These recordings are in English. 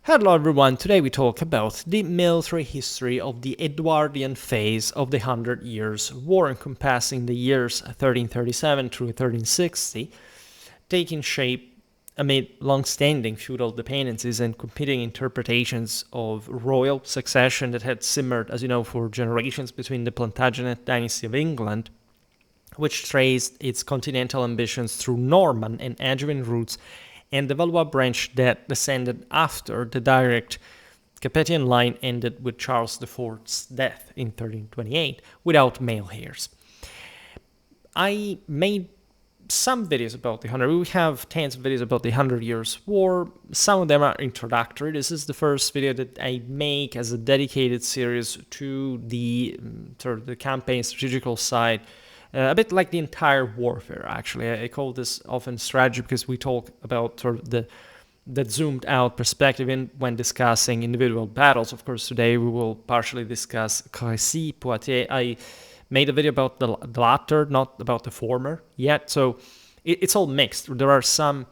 Hello everyone, today we talk about the military history of the Edwardian phase of the Hundred Years' War, encompassing the years 1337 through 1360, taking shape amid long-standing feudal dependencies and competing interpretations of royal succession that had simmered, as you know, for generations between the Plantagenet dynasty of England, which traced its continental ambitions through Norman and Angevin roots, and the Valois branch that descended after the direct Capetian line ended with Charles IV's death in 1328 without male heirs. I made some videos about the 100. We have tens of videos about the 100 Years' War. Some of them are introductory. This is the first video that I make as a dedicated series to the sort of the campaign strategical side. A bit like the entire warfare, actually. I call this often strategy because we talk about sort of the zoomed out perspective when discussing individual battles. Of course, today we will partially discuss Crécy, Poitiers. I made a video about the latter, not about the former yet. So it's all mixed. There are some,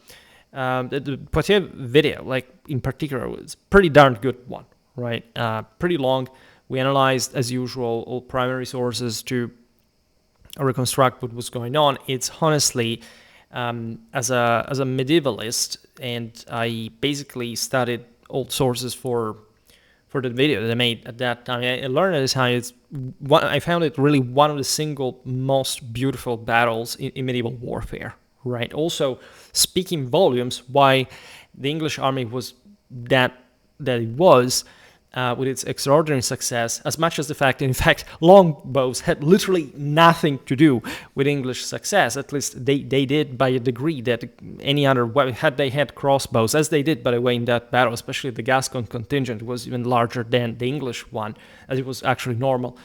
the Poitiers video, like in particular, was pretty darn good one, right? Pretty long. We analyzed, as usual, all primary sources to reconstruct what was going on. It's honestly, as a medievalist, and I basically studied old sources for the video that I made at that time. I learned at this time I found it really one of the single most beautiful battles in medieval warfare. Right. Also, speaking volumes, why the English army was that it was. With its extraordinary success, as much as the fact that, in fact, longbows had literally nothing to do with English success. At least they did by a degree that any other weapon, had they had crossbows, as they did, by the way, in that battle, especially the Gascon contingent was even larger than the English one, as it was actually normal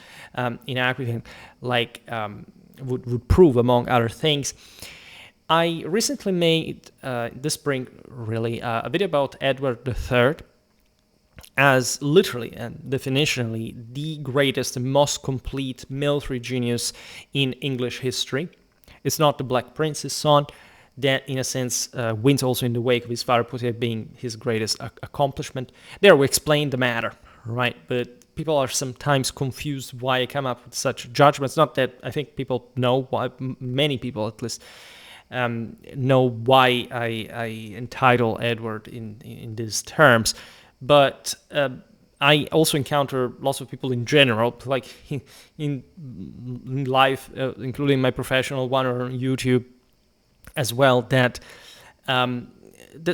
in Aquitaine, would prove, among other things. I recently made, this spring, really, a video about Edward III, as literally and definitionally the greatest and most complete military genius in English history. It's not the Black Prince's son that, in a sense, wins also in the wake of his father Poitiers being his greatest accomplishment. There we explain the matter, right? But people are sometimes confused why I come up with such judgments. Not that I think people know why, many people at least know why I entitle Edward in these terms. But I also encounter lots of people in general, like in life, including my professional one or on YouTube as well, that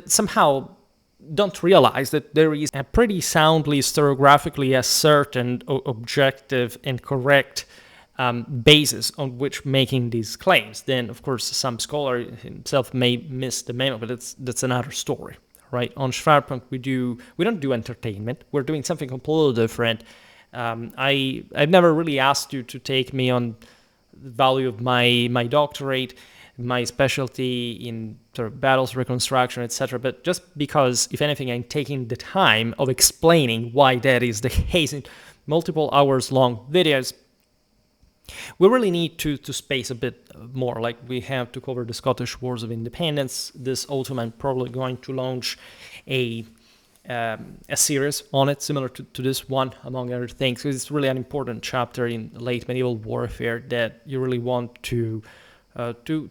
somehow don't realize that there is a pretty soundly, historiographically ascertained, objective, and correct basis on which making these claims. Then, of course, some scholar himself may miss the memo, but that's another story. Right, on Schwerpunkt we don't do entertainment. We're doing something completely different. I've never really asked you to take me on the value of my doctorate, my specialty in sort of battles reconstruction, etc. But just because, if anything, I'm taking the time of explaining why that is the case in multiple hours long videos. We really need to space a bit more. Like, we have to cover the Scottish Wars of Independence. This autumn I'm probably going to launch a series on it, similar to this one, among other things, because it's really an important chapter in late medieval warfare that you really want to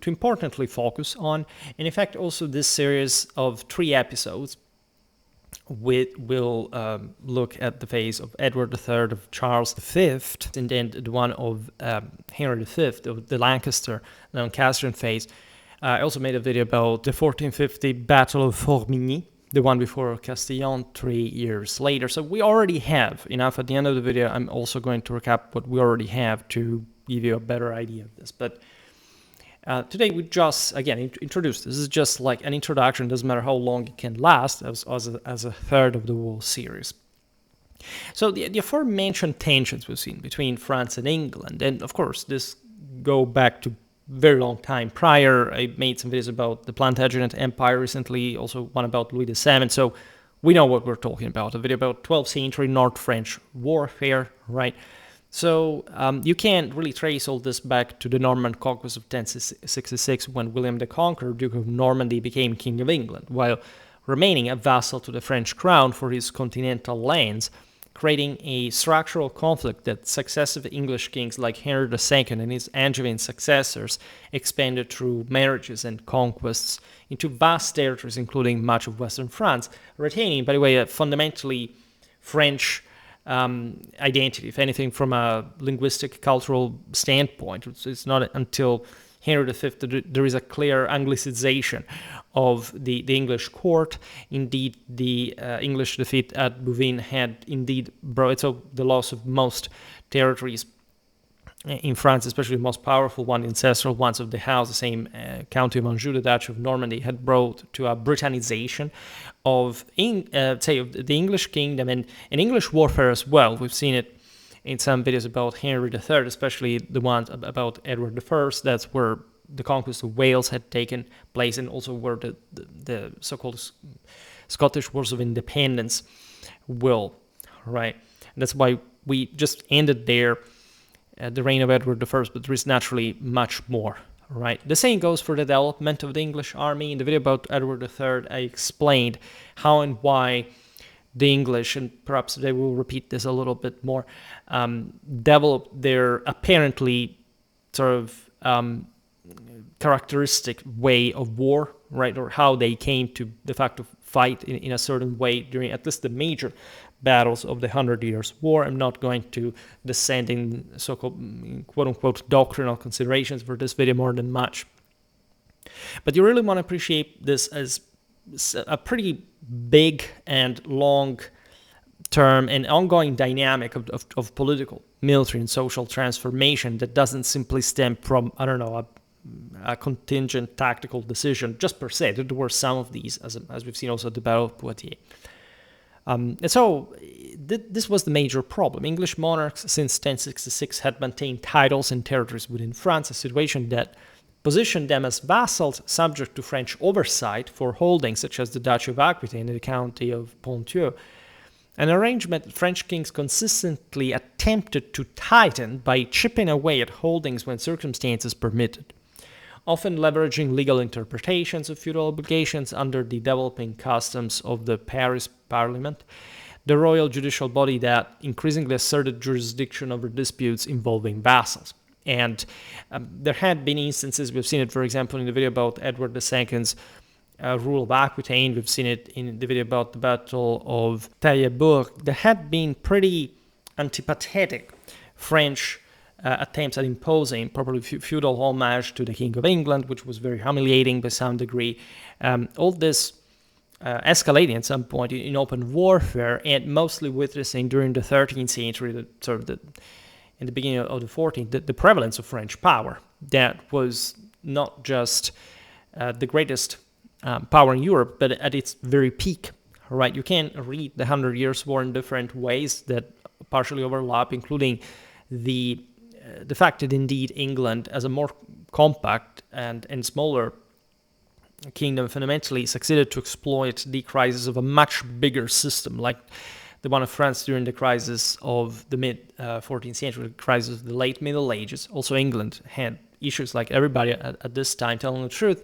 importantly focus on. And in fact, also this series of 3 episodes will look at the phase of Edward III, of Charles V, and then the one of Henry V, of the Lancastrian phase. I also made a video about the 1450 Battle of Formigny, the one before Castillon 3 years later. So we already have enough. At the end of the video, I'm also going to recap what we already have to give you a better idea of this. But today we just, again, introduce. This is just like an introduction. Doesn't matter how long it can last as a third of the whole series. So the aforementioned tensions we've seen between France and England, and of course this go back to very long time prior. I made some videos about the Plantagenet Empire recently, also one about Louis VII. So we know what we're talking about. A video about 12th century North French warfare, right? So you can't really trace all this back to the Norman conquest of 1066 when William the Conqueror, Duke of Normandy, became King of England, while remaining a vassal to the French crown for his continental lands, creating a structural conflict that successive English kings like Henry II and his Angevin successors expanded through marriages and conquests into vast territories, including much of western France, retaining, by the way, a fundamentally French identity, if anything, from a linguistic, cultural standpoint. It's not until Henry V that there is a clear Anglicization of the English court. Indeed, the English defeat at Bouvines had indeed brought so the loss of most territories in France, especially the most powerful one, ancestral ones of the house, the same County of Anjou, the Duchy of Normandy, had brought to a Britannicization of, of the English kingdom and English warfare as well. We've seen it in some videos about Henry III, especially the ones about Edward I. That's where the conquest of Wales had taken place, and also where the so-called Scottish Wars of Independence will, right? And that's why we just ended there the reign of Edward I, but there is naturally much more, right? The same goes for the development of the English army. In the video about Edward III, I explained how and why the English, and perhaps they will repeat this a little bit more, developed their apparently sort of characteristic way of war, right? Or how they came to the fact of fight in a certain way during at least the major battles of the 100 Years' War. I'm not going to descend in so-called quote-unquote doctrinal considerations for this video more than much. But you really want to appreciate this as a pretty big and long-term and ongoing dynamic of political, military, and social transformation that doesn't simply stem from, I don't know, a contingent tactical decision just per se. There were some of these, as we've seen also at the Battle of Poitiers. And so this was the major problem. English monarchs since 1066 had maintained titles and territories within France, a situation that positioned them as vassals subject to French oversight for holdings such as the Duchy of Aquitaine and the County of Ponthieu, an arrangement that French kings consistently attempted to tighten by chipping away at holdings when circumstances permitted, often leveraging legal interpretations of feudal obligations under the developing customs of the Paris Parliament, the royal judicial body that increasingly asserted jurisdiction over disputes involving vassals. And there had been instances, we've seen it, for example, in the video about Edward II's rule of Aquitaine, we've seen it in the video about the Battle of Taillebourg. There had been pretty antipathetic French attempts at imposing probably feudal homage to the King of England, which was very humiliating by some degree. All this escalating at some point in open warfare, and mostly witnessing during the 13th century, in the beginning of the 14th, the prevalence of French power. That was not just the greatest power in Europe, but at its very peak, right? You can read the 100 Years' War in different ways that partially overlap, including the fact that indeed England, as a more compact and smaller kingdom, fundamentally succeeded to exploit the crisis of a much bigger system, like the one of France during the crisis of the mid-14th century, the crisis of the late Middle Ages. Also, England had issues like everybody at this time, telling the truth.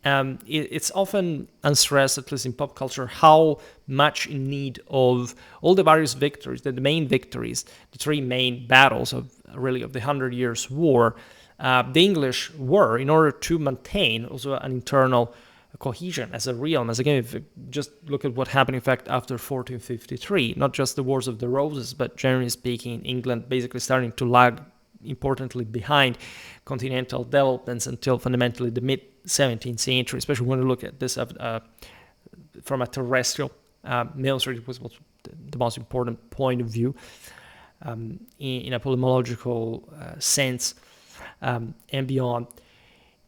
It's often unstressed, at least in pop culture, how much in need of all the various victories, the main victories, the three main battles of the 100 Years' War, the English were, in order to maintain also an internal cohesion as a realm. As again, if you just look at what happened, in fact, after 1453, not just the Wars of the Roses, but generally speaking, England basically starting to lag importantly behind continental developments until fundamentally the mid-17th century, especially when you look at this from a terrestrial military, was the most important point of view in a polymological sense and beyond.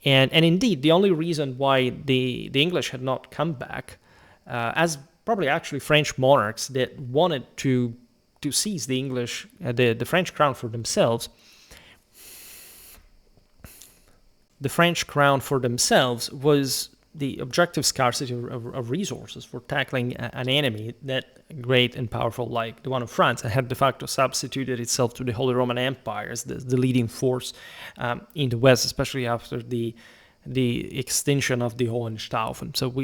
And indeed, the only reason why the English had not come back, as probably actually French monarchs that wanted to seize the English, the French crown for themselves, was the objective scarcity of resources for tackling an enemy that great and powerful like the one of France, that had de facto substituted itself to the Holy Roman Empire as the leading force in the West, especially after the extinction of the Hohenstaufen. So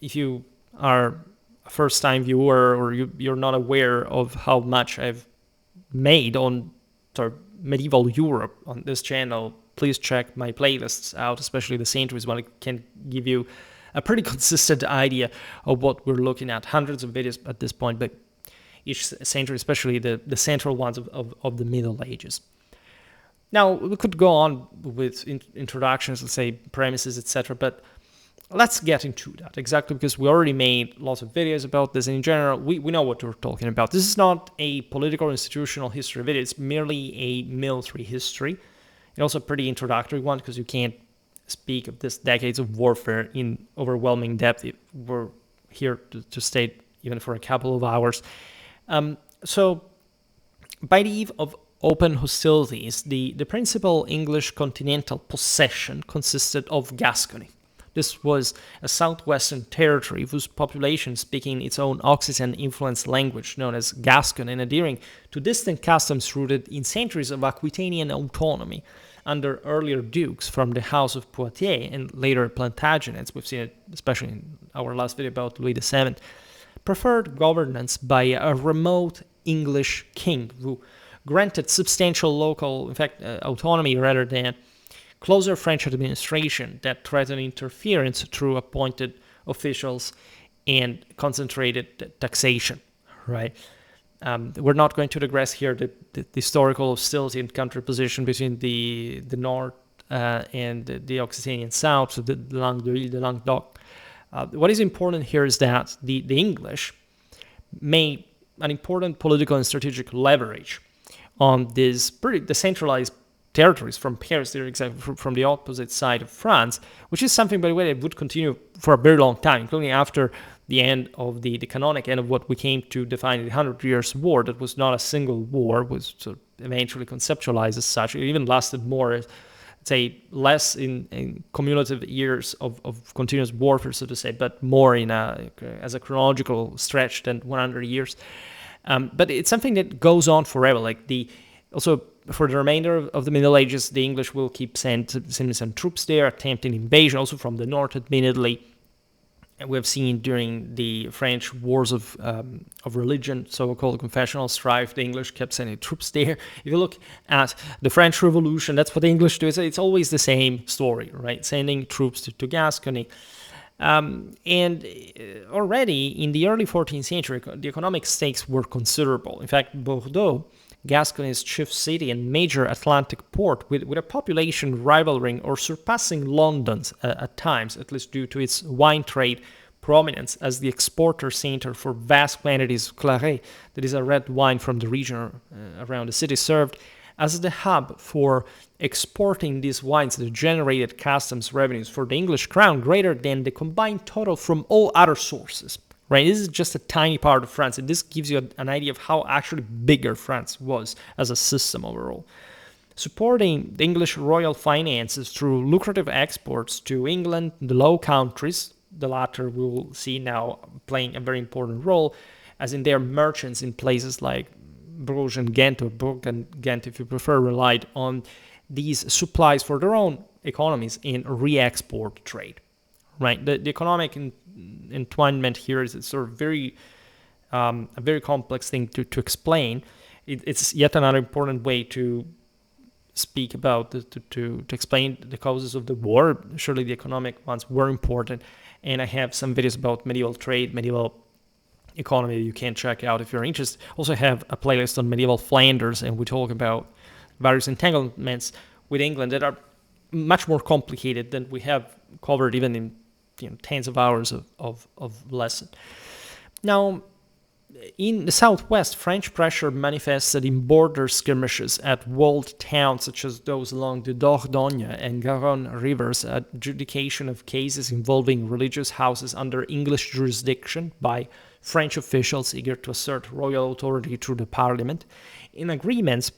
if you are a first-time viewer, or you're not aware of how much I've made on sort of medieval Europe on this channel, please check my playlists out, especially the centuries one. It can give you a pretty consistent idea of what we're looking at. Hundreds of videos at this point, but each century, especially the central ones of the Middle Ages. Now, we could go on with introductions, let's say premises, etc., but let's get into that, exactly because we already made lots of videos about this, and in general, we know what we're talking about. This is not a political or institutional history video, it's merely a military history. And also a pretty introductory one, because you can't speak of this decades of warfare in overwhelming depth. We're here to stay even for a couple of hours. So, by the eve of open hostilities, the principal English continental possession consisted of Gascony. This was a southwestern territory whose population speaking its own Occitan-influenced language known as Gascon and adhering to distant customs rooted in centuries of Aquitanian autonomy under earlier dukes from the House of Poitiers and later Plantagenets. We've seen it especially in our last video about Louis VII. Preferred governance by a remote English king who granted substantial local, in fact, autonomy rather than closer French administration that threatened interference through appointed officials and concentrated taxation, right? We're not going to digress here the historical hostility and counterposition between the north and the Occitanian south, so the Languedoc, the Languedoc. What is important here is that the English made an important political and strategic leverage on these pretty decentralized territories from Paris, they're exactly from the opposite side of France, which is something, by the way, that would continue for a very long time, including after the end of the canonic end of what we came to define the 100 Years' War. That was not a single war, was sort of eventually conceptualized as such. It even lasted more, say, less in cumulative years of continuous warfare, so to say, but more as a chronological stretch than 100 years. But it's something that goes on forever. Also, for the remainder of the Middle Ages, the English will keep sending some troops there, attempting invasion, also from the north, admittedly. And we have seen during the French wars of religion, so-called confessional strife, the English kept sending troops there. If you look at the French Revolution, that's what the English do. It's always the same story, right? Sending troops to Gascony. And already in the early 14th century, the economic stakes were considerable. In fact, Bordeaux, Gascony's chief city and major Atlantic port, with a population rivaling or surpassing London's at times, at least due to its wine trade prominence as the exporter center for vast quantities of Claret, that is a red wine from the region around the city, served as the hub for exporting these wines that generated customs revenues for the English crown greater than the combined total from all other sources. Right, this is just a tiny part of France, and this gives you an idea of how actually bigger France was as a system overall. Supporting the English royal finances through lucrative exports to England, the Low Countries, the latter we will see now playing a very important role, as in their merchants in places like Bruges and Ghent, or Bourg and Ghent if you prefer, relied on these supplies for their own economies in re-export trade. Right, the economic entwinement here is sort of a very complex thing to explain. It's yet another important way to speak about to explain the causes of the war. Surely the economic ones were important, and I have some videos about medieval trade, medieval economy you can check out if you're interested. Also have a playlist on medieval Flanders, and we talk about various entanglements with England that are much more complicated than we have covered even in tens of hours of lesson. Now, in the southwest, French pressure manifested in border skirmishes at walled towns such as those along the Dordogne and Garonne rivers, adjudication of cases involving religious houses under English jurisdiction by French officials eager to assert royal authority through the parliament, in agreements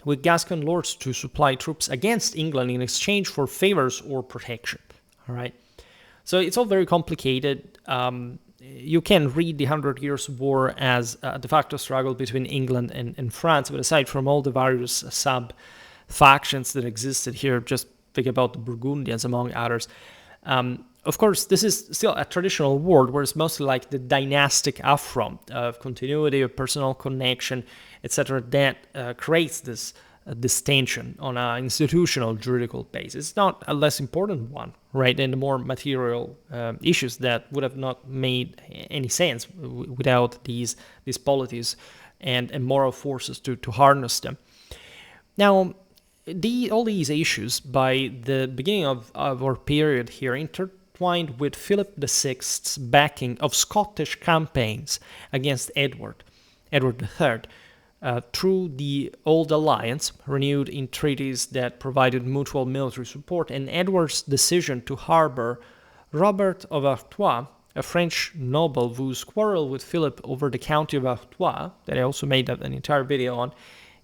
with Gascon lords to supply troops against England in exchange for favors or protection. All right. So it's all very complicated. You can read the 100 Years' War as a de facto struggle between England and France, but aside from all the various sub-factions that existed here, just think about the Burgundians, among others, of course, this is still a traditional word where it's mostly like the dynastic affront of continuity, of personal connection, etc., that creates this distinction on an institutional juridical basis. It's not a less important one, right, than the more material issues that would have not made any sense without these polities and moral forces to harness them. Now, all these issues, by the beginning of our period here, intertwined with Philip VI's backing of Scottish campaigns against Edward III, through the Old Alliance, renewed in treaties that provided mutual military support, and Edward's decision to harbor Robert of Artois, a French noble whose quarrel with Philip over the county of Artois, that I also made an entire video on,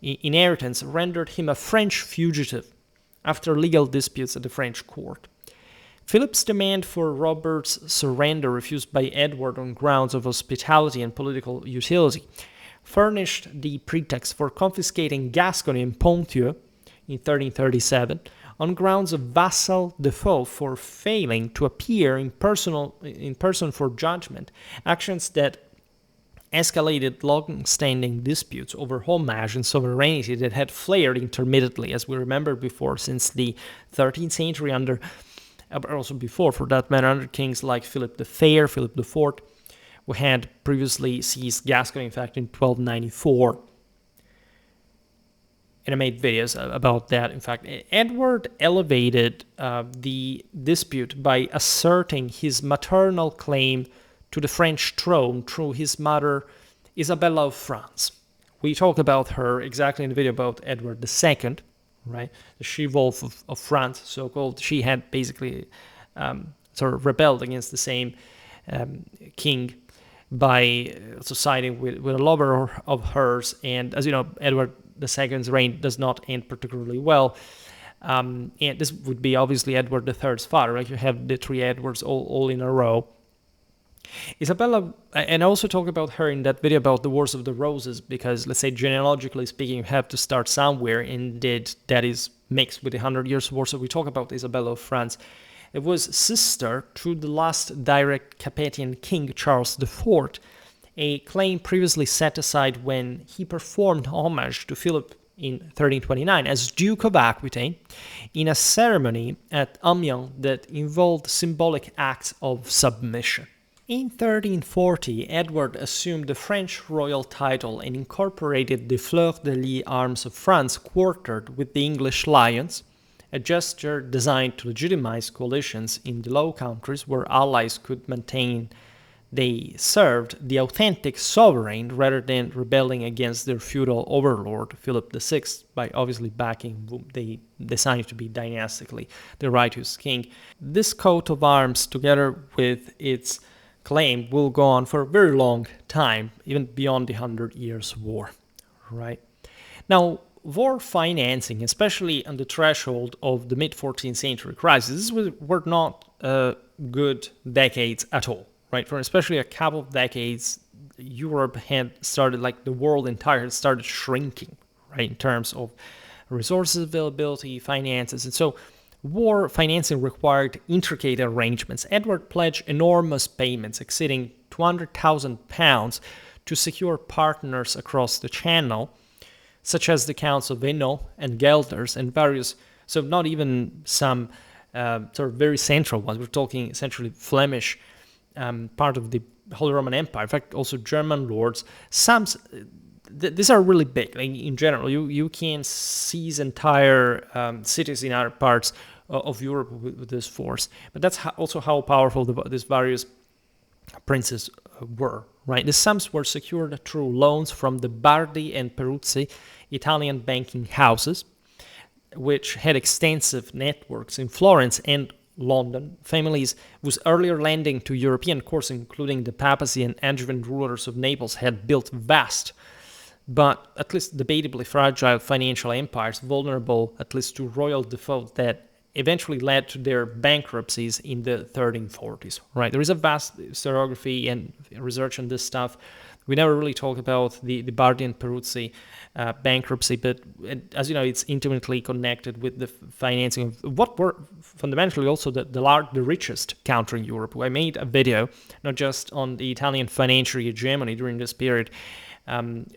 inheritance, rendered him a French fugitive after legal disputes at the French court. Philip's demand for Robert's surrender, refused by Edward on grounds of hospitality and political utility, furnished the pretext for confiscating Gascony and Ponthieu in 1337 on grounds of vassal default for failing to appear in person for judgment, actions that escalated long-standing disputes over homage and sovereignty that had flared intermittently, as we remember before, since the 13th century also before, for that matter, under kings like Philip the Fair, Philip IV, who had previously seized Gascony, in fact, in 1294. And I made videos about that. In fact, Edward elevated the dispute by asserting his maternal claim to the French throne through his mother, Isabella of France. We talked about her exactly in the video about Edward II, right? The she-wolf of France, so-called. She had basically sort of rebelled against the same king by siding with a lover of hers. And as you know, Edward II's reign does not end particularly well. And this would be obviously Edward III's father, right? You have the three Edwards all in a row. Isabella, and I also talk about her in that video about the Wars of the Roses, because, let's say, genealogically speaking, you have to start somewhere, and that is mixed with the 100 Years' War. So we talk about Isabella of France. It was sister to the last direct Capetian king, Charles IV, a claim previously set aside when he performed homage to Philip in 1329 as Duke of Aquitaine in a ceremony at Amiens that involved symbolic acts of submission. In 1340, Edward assumed the French royal title and incorporated the fleur-de-lis arms of France quartered with the English lions, a gesture designed to legitimize coalitions in the Low Countries where allies could maintain they served the authentic sovereign rather than rebelling against their feudal overlord, Philip VI, by obviously backing whom they decided to be dynastically the righteous king. This coat of arms, together with its claim, will go on for a very long time, even beyond the 100 Years' War, right? Now, war financing, especially on the threshold of the mid-14th century crisis, were not good decades at all, right? For especially a couple of decades, Europe had started, like the world entire had started shrinking, right, in terms of resources availability, finances, and so war financing required intricate arrangements. Edward pledged enormous payments exceeding £200,000 to secure partners across the Channel, such as the Counts of Hainaut and Gelders and various, so not even some sort of very central ones. We're talking essentially Flemish, part of the Holy Roman Empire. In fact, also German lords. These are really big. Like, in general, you can seize entire cities in other parts of Europe with this force. But that's also how powerful these various princes were, right? The sums were secured through loans from the Bardi and Peruzzi Italian banking houses, which had extensive networks in Florence and London. Families whose earlier lending to European courts, including the papacy and Angevin rulers of Naples, had built vast, but at least debatably fragile financial empires, vulnerable at least to royal default, that eventually led to their bankruptcies in the 1340s, right? There is a vast historiography and research on this stuff We never really talk about the Bardi and Peruzzi bankruptcy, but as you know, it's intimately connected with the financing of what were fundamentally also the richest country in Europe. I made a video not just on the Italian financial hegemony during this period,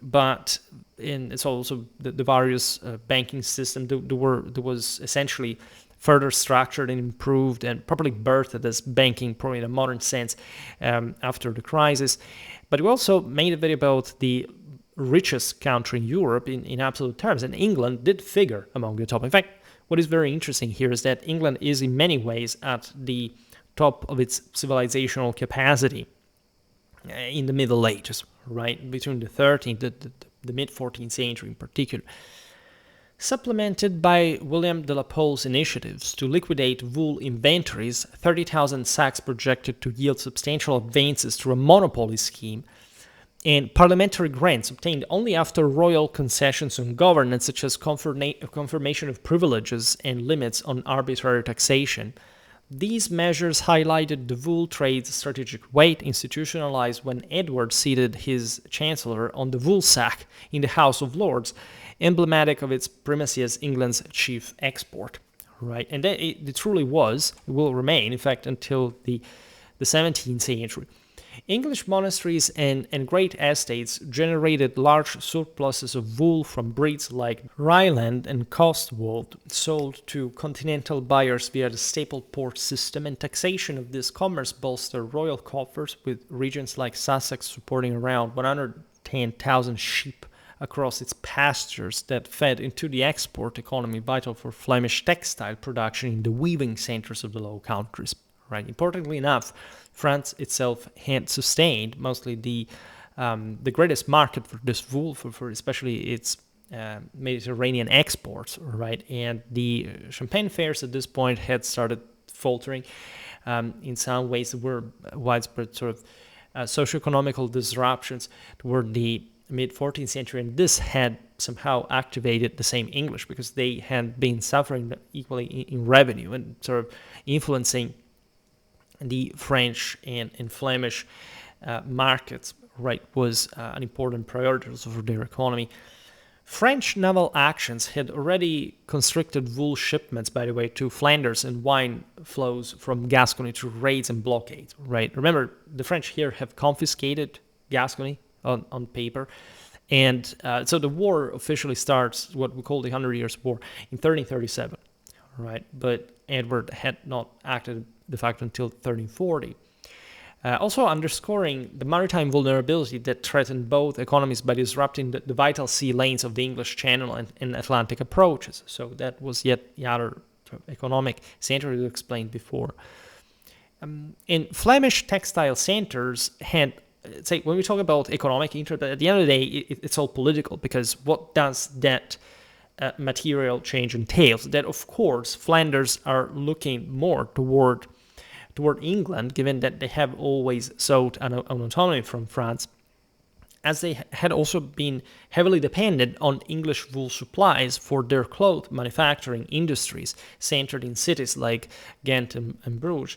but it's also the various banking system. There was essentially further structured and improved and properly birthed as banking, probably in a modern sense, after the crisis. But we also made a video about the richest country in Europe in absolute terms, and England did figure among the top. In fact, what is very interesting here is that England is in many ways at the top of its civilizational capacity in the Middle Ages, right, between the 13th, the mid-14th century in particular, supplemented by William de la Pole's initiatives to liquidate wool inventories. 30,000 sacks projected to yield substantial advances through a monopoly scheme, and parliamentary grants obtained only after royal concessions on governance, such as confirmation of privileges and limits on arbitrary taxation. These measures highlighted the wool trade's strategic weight, institutionalized when Edward seated his chancellor on the wool sack in the House of Lords, emblematic of its primacy as England's chief export. Right, and it truly was, it will remain, in fact, until the 17th century. English monasteries and great estates generated large surpluses of wool from breeds like Ryland and Cotswold, sold to continental buyers via the staple port system, and taxation of this commerce bolstered royal coffers, with regions like Sussex supporting around 110,000 sheep across its pastures that fed into the export economy vital for Flemish textile production in the weaving centers of the Low Countries. Right. Importantly enough, France itself had sustained mostly the greatest market for this wool, for especially its Mediterranean exports, right? And the Champagne fairs at this point had started faltering. In some ways, there were widespread sort of socioeconomical disruptions toward the mid-14th century, and this had somehow activated the same English, because they had been suffering equally in revenue and sort of influencing the French and Flemish markets, right, was an important priority also for their economy. French naval actions had already constricted wool shipments, by the way, to Flanders, and wine flows from Gascony through raids and blockades, right? Remember, the French here have confiscated Gascony on paper, and so the war officially starts, what we call the 100 Years' War, in 1337, right? But Edward had not acted de facto until 1340. Also underscoring the maritime vulnerability that threatened both economies by disrupting the vital sea lanes of the English Channel and Atlantic approaches. So that was yet the other economic center you explained before. In Flemish textile centers had, say, when we talk about economic interest, at the end of the day, it's all political, because what does that material change entails? That, of course, Flanders are looking more toward England, given that they have always sought an autonomy from France, as they had also been heavily dependent on English wool supplies for their cloth manufacturing industries, centered in cities like Ghent and Bruges,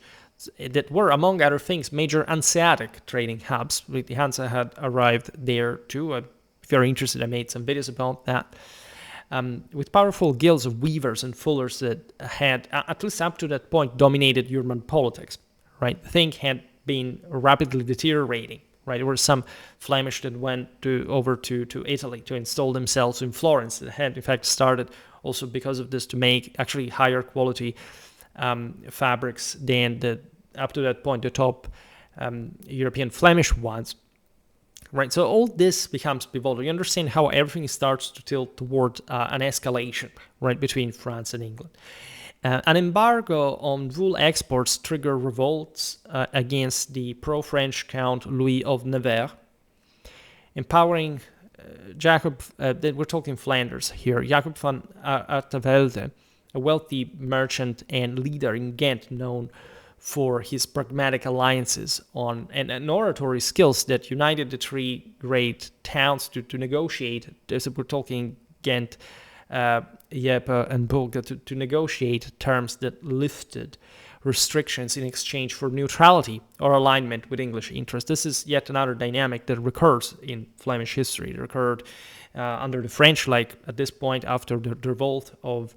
that were, among other things, major Hanseatic trading hubs. The Hansa had arrived there too. If you're interested, I made some videos about that. With powerful guilds of weavers and fullers that had, at least up to that point, dominated German politics, right? The thing had been rapidly deteriorating, right? There were some Flemish that went over to Italy to install themselves in Florence, that had, in fact, started also because of this to make actually higher quality fabrics than up to that point, the top European Flemish ones. Right, so all this becomes pivotal. You understand how everything starts to tilt toward an escalation, right, between France and England. An embargo on wool exports triggered revolts against the pro-French Count Louis of Nevers, empowering Jacob, we're talking Flanders here, Jacob van Artevelde, a wealthy merchant and leader in Ghent, known for his pragmatic alliances and oratory skills that united the three great towns to negotiate. As we're talking Ghent, Ypres, and Bourg, to negotiate terms that lifted restrictions in exchange for neutrality or alignment with English interests. This is yet another dynamic that recurs in Flemish history. It occurred under the French, like at this point after the revolt of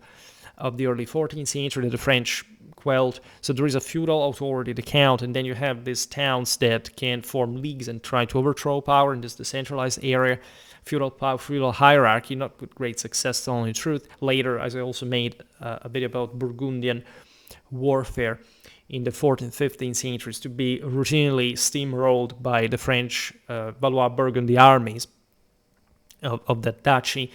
the early 14th century that the French quelled. So there is a feudal authority to count, and then you have these towns that can form leagues and try to overthrow power in this decentralized area. Feudal power, feudal hierarchy, not with great success, to only truth. Later, as I also made a video about Burgundian warfare in the 14th and 15th centuries, to be routinely steamrolled by the French Valois-Burgundy armies of that duchy.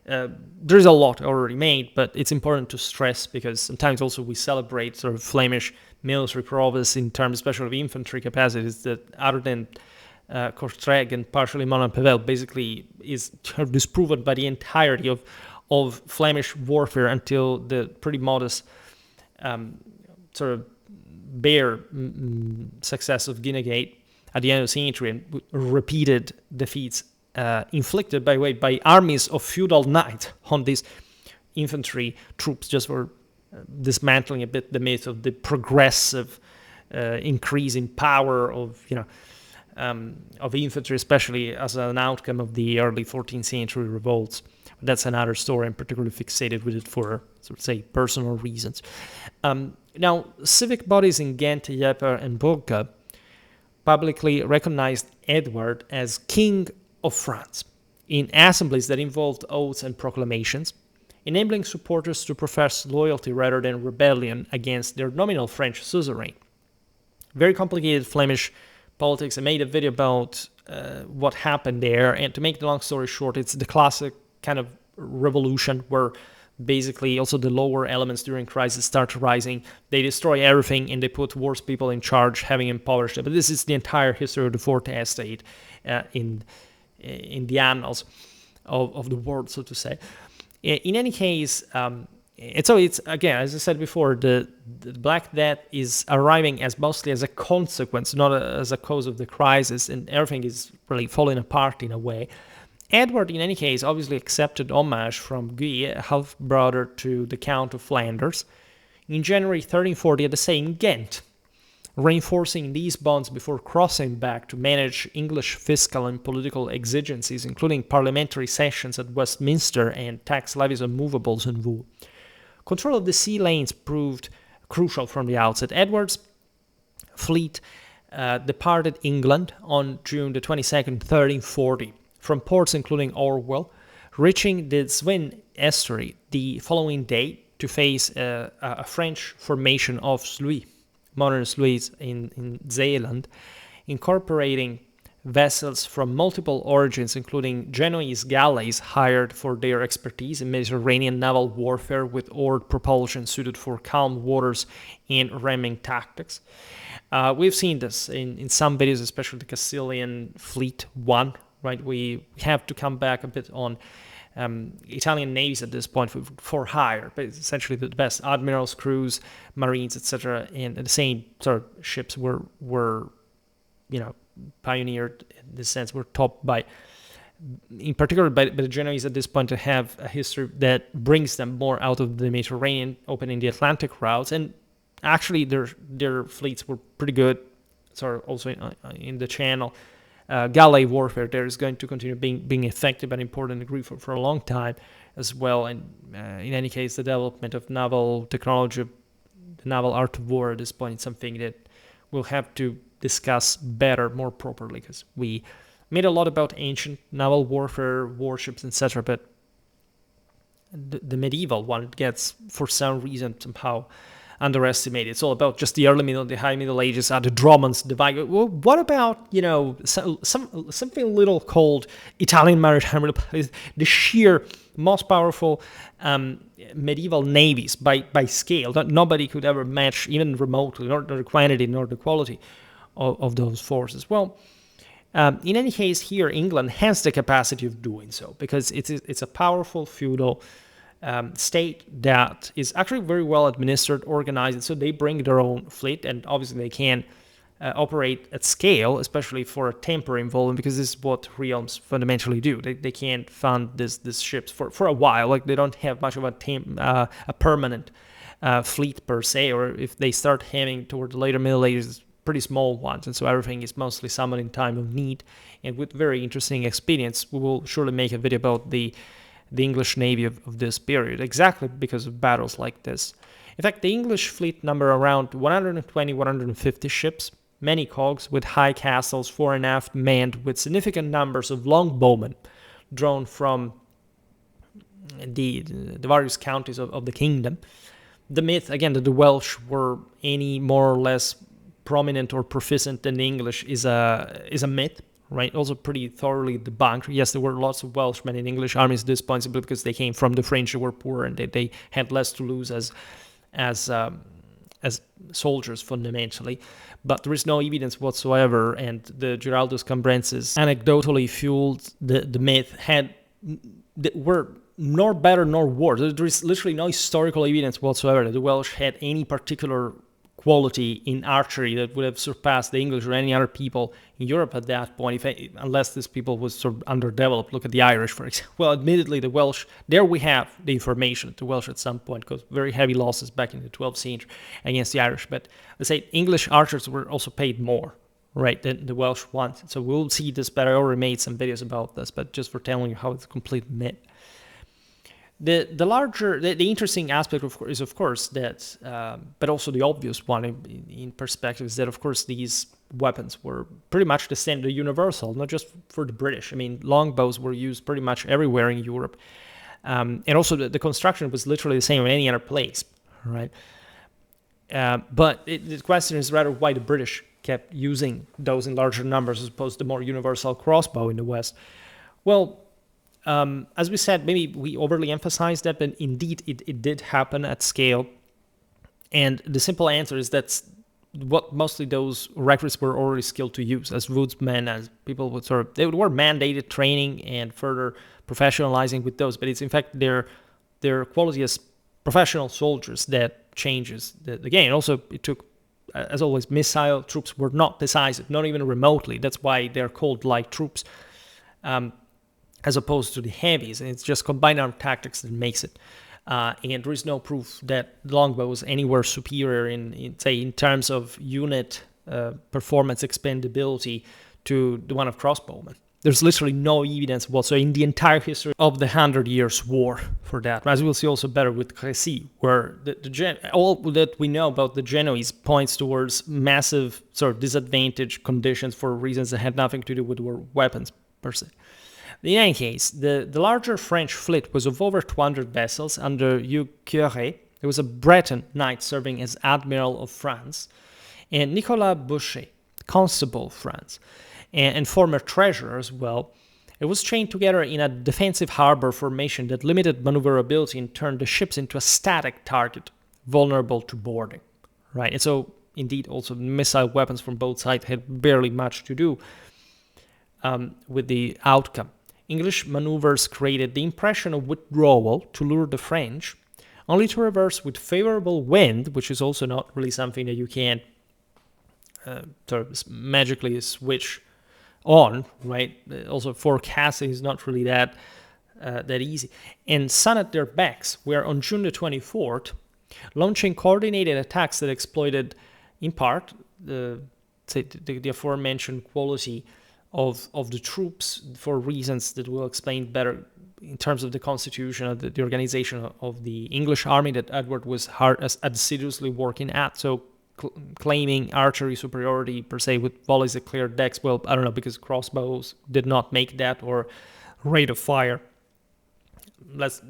There's a lot already made, but it's important to stress because sometimes also we celebrate sort of Flemish military prowess in terms especially of infantry capacities that other than Kortrijk and partially Montpellier basically is disproven by the entirety of Flemish warfare until the pretty modest sort of bare success of Guinegate at the end of the century and repeated defeats inflicted by armies of feudal knights on these infantry troops, just for dismantling a bit the myth of the progressive increase in power of infantry, especially as an outcome of the early 14th century revolts. But that's another story. I'm particularly fixated with it for, personal reasons. Now, civic bodies in Ghent, Ypres, and Brugge publicly recognized Edward as King of France in assemblies that involved oaths and proclamations, enabling supporters to profess loyalty rather than rebellion against their nominal French suzerain. Very complicated Flemish politics. I made a video about what happened there, and to make the long story short, it's the classic kind of revolution where basically also the lower elements during crisis start rising. They destroy everything and they put worse people in charge, having impoverished it. But this is the entire history of the Fourth Estate in the annals of the world, so to say. In any case, it's again, as I said before, the Black Death is arriving as mostly as a consequence, not as a cause of the crisis, and everything is really falling apart in a way. Edward, in any case, obviously accepted homage from Guy, a half-brother to the Count of Flanders, in January 1340 at the same Ghent, reinforcing these bonds before crossing back to manage English fiscal and political exigencies, including parliamentary sessions at Westminster and tax levies on movables and wool. Control of the sea lanes proved crucial from the outset. Edward's fleet departed England on June the 22nd, 1340, from ports including Orwell, reaching the Zwin estuary the following day to face a French formation of Sluis, modern Sluis in Zeeland, incorporating vessels from multiple origins, including Genoese galleys hired for their expertise in Mediterranean naval warfare with oared propulsion suited for calm waters and ramming tactics. We've seen this in some videos, especially the Castilian Fleet 1, right? We have to come back a bit on Italian navies at this point for hire, but essentially the best admirals, crews, marines, etc. And the same sort of ships were pioneered in this sense, were topped by, in particular by the Genoese at this point, to have a history that brings them more out of the Mediterranean, opening the Atlantic routes, and actually their fleets were pretty good. So also in the Channel. Galley warfare there is going to continue being effective and important degree for a long time as well. And in any case, the development of naval technology, the naval art of war at this point is something that we'll have to discuss better, more properly, because we made a lot about ancient naval warfare, warships, etc. But the medieval one gets, for some reason, somehow underestimated. It's all about just the early middle, the high Middle Ages, the Drommonds, the Vikings. Well, what about, something little called Italian maritime, the sheer most powerful medieval navies by scale that nobody could ever match, even remotely, nor the quantity nor the quality of those forces. Well, in any case, here England has the capacity of doing so because it's a powerful feudal state that is actually very well administered, organized, so they bring their own fleet, and obviously they can operate at scale, especially for a temporary involvement, because this is what realms fundamentally do. They can't fund these ships for a while. Like, they don't have much of a permanent fleet per se, or if they start having toward the later Middle Ages pretty small ones, and so everything is mostly summoned in time of need. And with very interesting experience, we will surely make a video about the English navy of this period, exactly because of battles like this. In fact, the English fleet number around 120, 150 ships, many cogs with high castles, fore and aft manned with significant numbers of longbowmen drawn from the various counties of the kingdom. The myth, again, that the Welsh were any more or less prominent or proficient than the English is a myth, right? Also pretty thoroughly debunked. Yes, there were lots of Welshmen in English armies at this point, simply because they came from the French, they were poor, and they had less to lose as soldiers fundamentally. But there is no evidence whatsoever, and the Giraldus Cambrensis anecdotally fueled the myth were nor better nor worse. There is literally no historical evidence whatsoever that the Welsh had any particular quality in archery that would have surpassed the English or any other people in Europe at that point, unless this people was sort of underdeveloped. Look at the Irish, for example. Well, admittedly, the Welsh, there we have the information. The Welsh at some point caused very heavy losses back in the 12th century against the Irish. But let's say English archers were also paid more, right, than the Welsh ones. So we'll see this better. I already made some videos about this, but just for telling you how it's a complete myth. The interesting aspect is of course that, but also the obvious one in perspective is that of course these weapons were pretty much the standard, universal, not just for the British. I mean, longbows were used pretty much everywhere in Europe, and also the construction was literally the same in any other place, right? But the question is rather why the British kept using those in larger numbers as opposed to the more universal crossbow in the West. Well, as we said, maybe we overly emphasized that, but indeed it did happen at scale. And the simple answer is that's what mostly those recruits were already skilled to use as woodsmen, as people would they were mandated training and further professionalizing with those. But it's in fact their quality as professional soldiers that changes the game. Also, it took, as always, missile troops were not decisive, not even remotely. That's why they're called light troops. As opposed to the heavies, and it's just combined arm tactics that makes it. And there is no proof that longbow was anywhere superior in terms of unit performance expendability to the one of crossbowmen. There's literally no evidence whatsoever in the entire history of the 100 Years' War for that. As we'll see also better with Crécy, where all that we know about the Genoese points towards massive sort of disadvantaged conditions for reasons that had nothing to do with their weapons per se. In any case, the larger French fleet was of over 200 vessels under Hugh Curé. There was a Breton knight serving as Admiral of France, and Nicolas Boucher, Constable of France, and former treasurer as well. It was chained together in a defensive harbor formation that limited maneuverability and turned the ships into a static target, vulnerable to boarding. Right, and so indeed also missile weapons from both sides had barely much to do with the outcome. English maneuvers created the impression of withdrawal to lure the French, only to reverse with favorable wind, which is also not really something that you can sort of magically switch on, right? Also, forecasting is not really that easy. And sun at their backs, where on June the 24th, launching coordinated attacks that exploited, in part, the aforementioned quality of the troops for reasons that we'll explain better in terms of the constitution of the organization of the English army that Edward was assiduously working at. So claiming archery superiority per se with volleys that cleared decks, well, I don't know, because crossbows did not make that, or rate of fire. Let's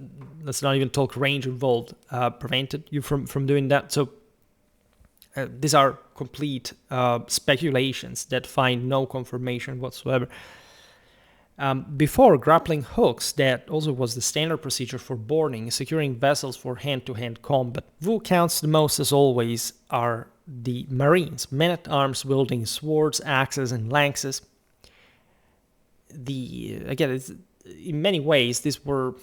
not even talk range involved, prevented you from doing that. So these are complete speculations that find no confirmation whatsoever. Before, grappling hooks, that also was the standard procedure for boarding, securing vessels for hand-to-hand combat. Who counts the most, as always, are the Marines, men-at-arms wielding swords, axes, and lances. In many ways, these were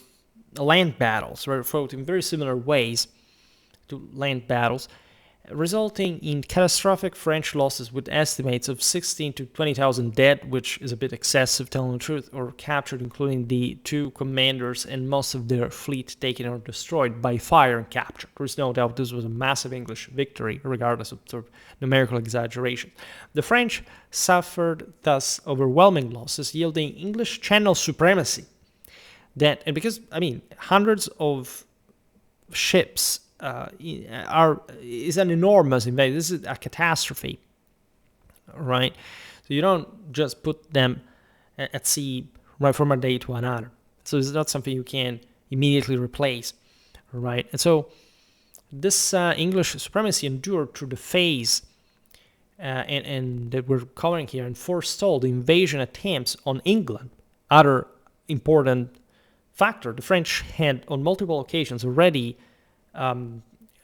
land battles, right, fought in very similar ways to land battles. resulting in catastrophic French losses with estimates of 16 to 20,000 dead, which is a bit excessive, telling the truth, or captured, including the 2 commanders and most of their fleet taken or destroyed by fire and captured. There's no doubt this was a massive English victory, regardless of sort of numerical exaggeration. The French suffered thus overwhelming losses, yielding English Channel supremacy. And because, hundreds of ships is an enormous invasion. This is a catastrophe, right? So you don't just put them at sea right from a day to another. So it's not something you can immediately replace, right? And so this English supremacy endured through the phase and that we're covering here, and forestalled the invasion attempts on England. Other important factor: the French had on multiple occasions already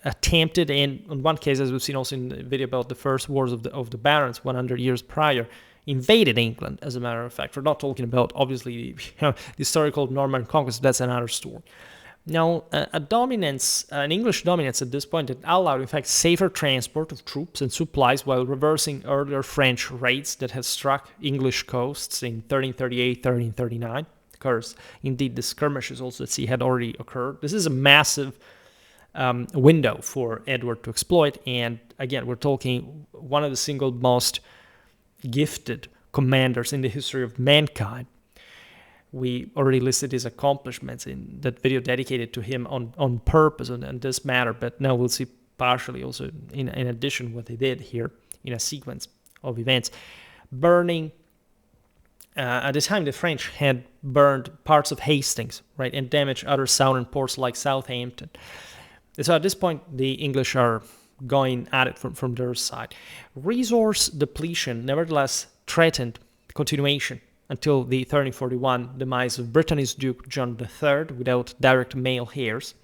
attempted, and in one case, as we've seen also in the video about the first wars of the Barons 100 years prior, invaded England, as a matter of fact. We're not talking about, obviously, the historical Norman conquest. That's another story. Now, an English dominance at this point that allowed, in fact, safer transport of troops and supplies while reversing earlier French raids that had struck English coasts in 1338, 1339. Of course, indeed, the skirmishes also at sea had already occurred. This is a massive window for Edward to exploit, and again, we're talking one of the single most gifted commanders in the history of mankind. We already listed his accomplishments in that video dedicated to him on purpose on this matter, but now we'll see partially also in addition what they did here in a sequence of events. Burning, at the time the French had burned parts of Hastings, right, and damaged other southern ports like Southampton. So at this point, the English are going at it from their side. Resource depletion nevertheless threatened continuation until the 1341 demise of Brittany's Duke John III without direct male heirs,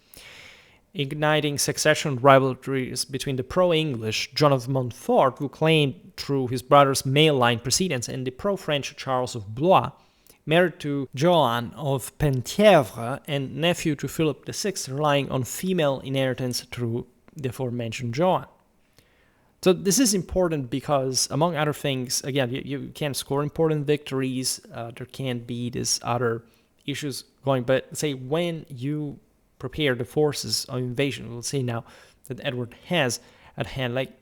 igniting succession rivalries between the pro-English John of Montfort, who claimed through his brother's male line precedence, and the pro-French Charles of Blois, married to Joan of Penthièvre and nephew to Philip VI, relying on female inheritance through the aforementioned Joan. So this is important because, among other things, again, you can score important victories. There can be these other issues going, but say when you prepare the forces of invasion, we'll see now that Edward has at hand, like,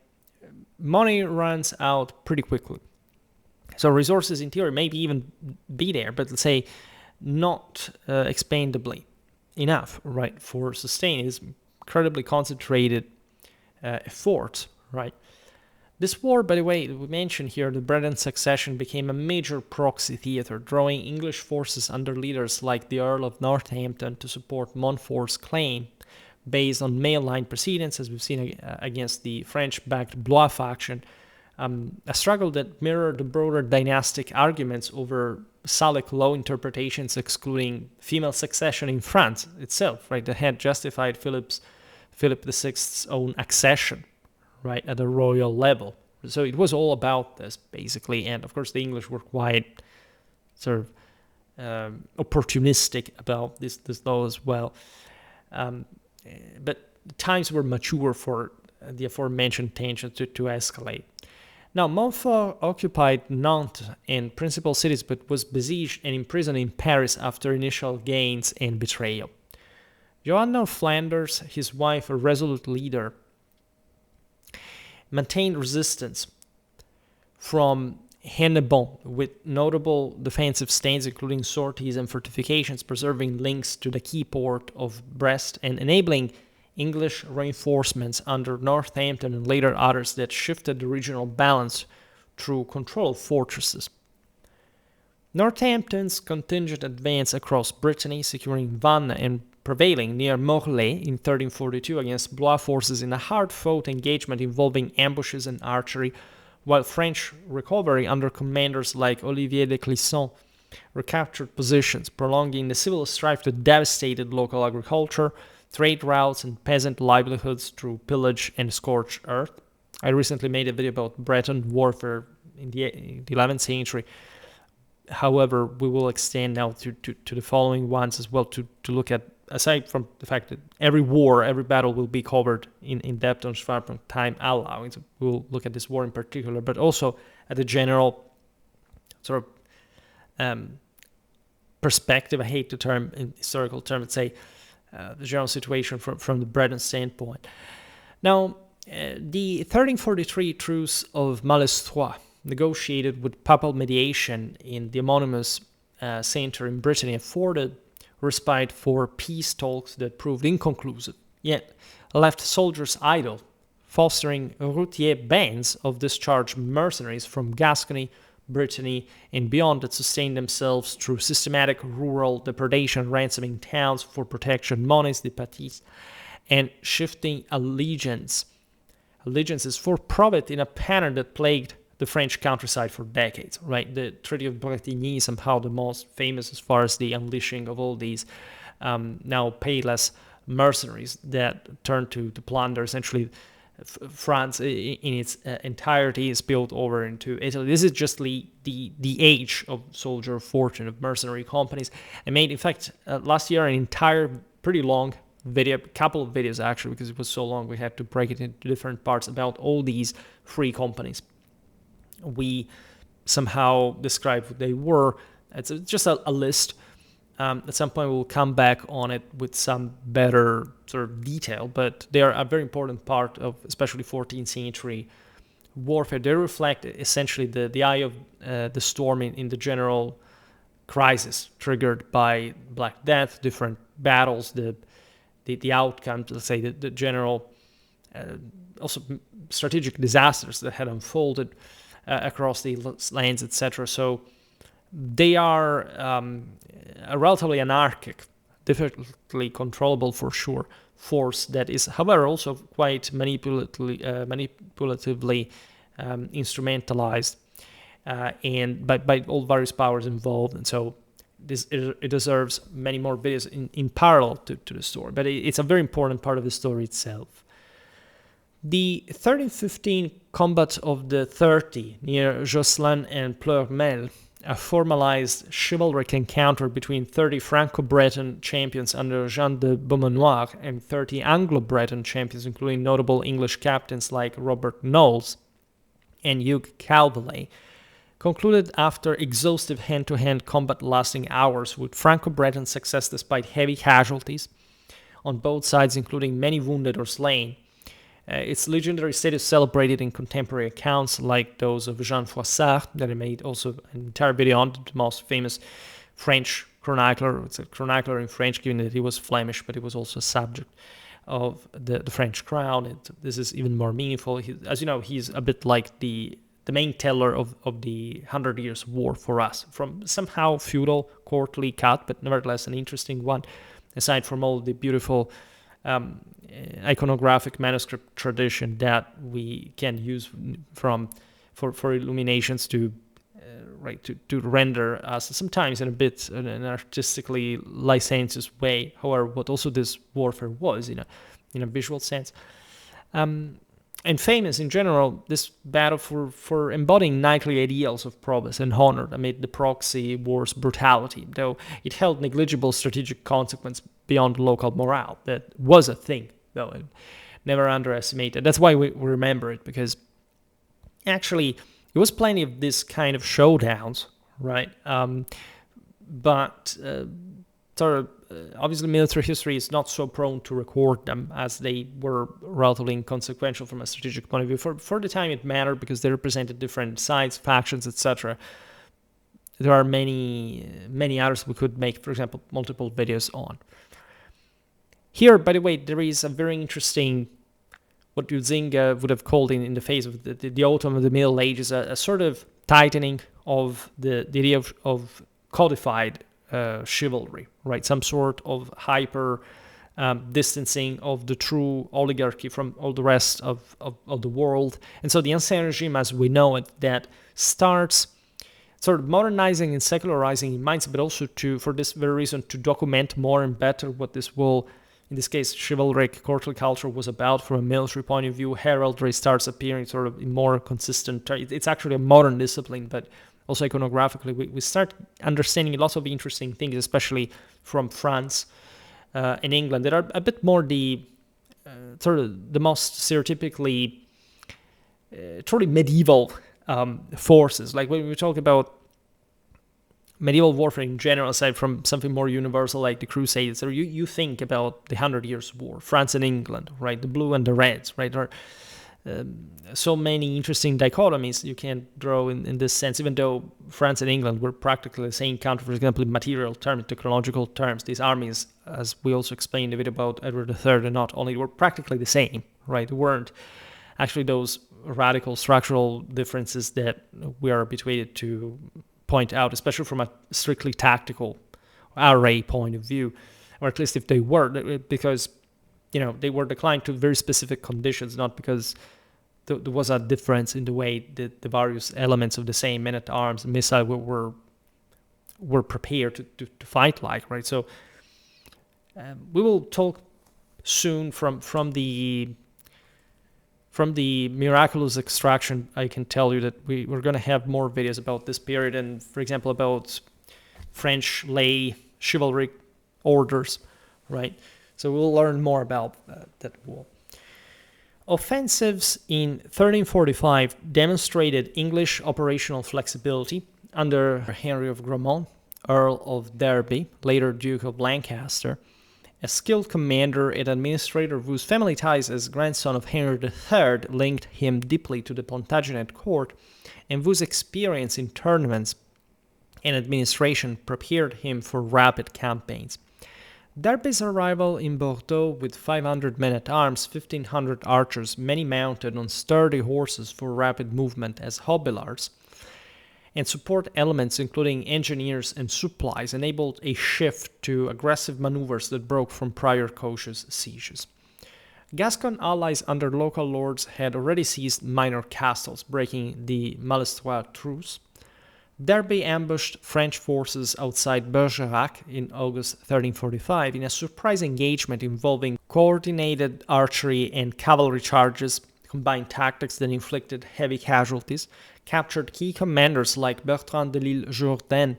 money runs out pretty quickly. So resources in theory maybe even be there, but let's say not expandably enough, right, for sustaining this incredibly concentrated effort, right? This war, by the way, we mentioned here, the Breton succession became a major proxy theater, drawing English forces under leaders like the Earl of Northampton to support Montfort's claim based on male line precedence, as we've seen against the French-backed Blois faction, a struggle that mirrored the broader dynastic arguments over Salic law interpretations excluding female succession in France itself, right, that had justified Philip VI's own accession, right, at the royal level. So it was all about this, basically, and of course the English were quite sort of opportunistic about this law as well. But times were mature for the aforementioned tensions to escalate. Now, Montfort occupied Nantes and principal cities, but was besieged and imprisoned in Paris after initial gains and betrayal. Joanna of Flanders, his wife, a resolute leader, maintained resistance from Hennebon with notable defensive stands, including sorties and fortifications, preserving links to the key port of Brest and enabling English reinforcements under Northampton and later others that shifted the regional balance through controlled fortresses. Northampton's contingent advanced across Brittany, securing Vannes and prevailing near Morlaix in 1342 against Blois forces in a hard-fought engagement involving ambushes and archery, while French recovery under commanders like Olivier de Clisson recaptured positions, prolonging the civil strife that devastated local agriculture, trade routes, and peasant livelihoods through pillage and scorched earth. I recently made a video about Breton warfare in the 11th century. However, we will extend now to the following ones as well to look at aside from the fact that every battle will be covered in depth on Schwerpunkt, time allowing, so we'll look at this war in particular, but also at the general sort of perspective. I hate the term in historical terms, let's say the general situation from the Breton standpoint. Now, the 1343 Truce of Malestroit, negotiated with papal mediation in the homonymous center in Brittany, afforded respite for peace talks that proved inconclusive, yet left soldiers idle, fostering routier bands of discharged mercenaries from Gascony, Brittany, and beyond that sustained themselves through systematic rural depredation, ransoming towns for protection, monies, de patis, and shifting allegiances for profit in a pattern that plagued the French countryside for decades, right? The Treaty of Bretigny is somehow the most famous as far as the unleashing of all these now payless mercenaries that turned to plunder. Essentially, France in its entirety is spilled over into Italy. This is just the age of soldier fortune, of mercenary companies. I made, in fact, last year an entire pretty long video, couple of videos actually, because it was so long we had to break it into different parts about all these free companies. We somehow described what they were. It's just a list. At some point we'll come back on it with some better sort of detail, but they are a very important part of especially 14th century warfare. They reflect essentially the eye of the storm in the general crisis triggered by Black Death, different battles, the outcomes, let's say the general also strategic disasters that had unfolded across the lands, etc. So they are a relatively anarchic, difficultly controllable for sure, force that is, however, also quite manipulatively instrumentalized and by all various powers involved. And so it deserves many more videos in parallel to the story, but it's a very important part of the story itself. The 1315 combat of the 30 near Josselin and Pleurmel, a formalized chivalric encounter between 30 Franco-Breton champions under Jean de Beaumanoir and 30 Anglo-Breton champions, including notable English captains like Robert Knowles and Hugh Calveley, concluded after exhaustive hand-to-hand combat lasting hours with Franco-Breton success despite heavy casualties on both sides, including many wounded or slain. Its legendary status celebrated in contemporary accounts like those of Jean Froissart, that I made also an entire video on, the most famous French chronicler. It's a chronicler in French, given that he was Flemish, but he was also a subject of the French crown. This is even more meaningful. As you know, he's a bit like the main teller of the 100 Years' War for us, from somehow feudal, courtly cut, but nevertheless an interesting one, aside from all the beautiful iconographic manuscript tradition that we can use for illuminations to render us sometimes in a bit an artistically licentious way. However, what also this warfare was in a visual sense, and famous in general, this battle for embodying knightly ideals of prowess and honor amid the proxy war's brutality, though it held negligible strategic consequence beyond local morale. That was a thing, though, and never underestimated. That's why we remember it, because actually there was plenty of this kind of showdowns, right? But obviously military history is not so prone to record them, as they were relatively inconsequential from a strategic point of view. For the time it mattered because they represented different sides, factions, etc. There are many others we could make, for example, multiple videos on. Here, by the way, there is a very interesting, what Huizinga would have called in the face of the autumn of the Middle Ages, a sort of tightening of the idea of codified chivalry, right? Some sort of hyper distancing of the true oligarchy from all the rest of the world. And so the Ancien Regime, as we know it, that starts sort of modernizing and secularizing in mindset, but also for this very reason, to document more and better what this will, in this case, chivalric courtly culture was about from a military point of view. Heraldry starts appearing sort of in more consistent. It's actually a modern discipline, but also iconographically, we start understanding lots of interesting things, especially from France, in England that are a bit more the sort of the most stereotypically truly medieval forces. Like when we talk about medieval warfare in general, aside from something more universal like the Crusades, or you think about the 100 Years' War, France and England, right? The blue and the reds, right? There are so many interesting dichotomies you can draw in this sense, even though France and England were practically the same country, for example, in material terms, technological terms. These armies, as we also explained a bit about Edward III, and not only were practically the same, right? They weren't actually those radical structural differences that we are habituated to point out, especially from a strictly tactical array point of view, or at least if they were, because they were declined to very specific conditions, not because there was a difference in the way that the various elements of the same men-at-arms and missile were prepared to fight like, right? So we will talk soon from the miraculous extraction. I can tell you that we're going to have more videos about this period, and for example about French lay chivalric orders, right? So we'll learn more about that war. Offensives in 1345 demonstrated English operational flexibility under Henry of Gramont, Earl of Derby, later Duke of Lancaster, a skilled commander and administrator whose family ties as grandson of Henry III linked him deeply to the Plantagenet court, and whose experience in tournaments and administration prepared him for rapid campaigns. Derby's arrival in Bordeaux with 500 men-at-arms, 1,500 archers, many mounted on sturdy horses for rapid movement as hobilards, and support elements including engineers and supplies enabled a shift to aggressive maneuvers that broke from prior cautious sieges. Gascon allies under local lords had already seized minor castles, breaking the Malestroit truce. Derby ambushed French forces outside Bergerac in August 1345 in a surprise engagement involving coordinated archery and cavalry charges, combined tactics that inflicted heavy casualties, captured key commanders like Bertrand de l'Isle Jourdain,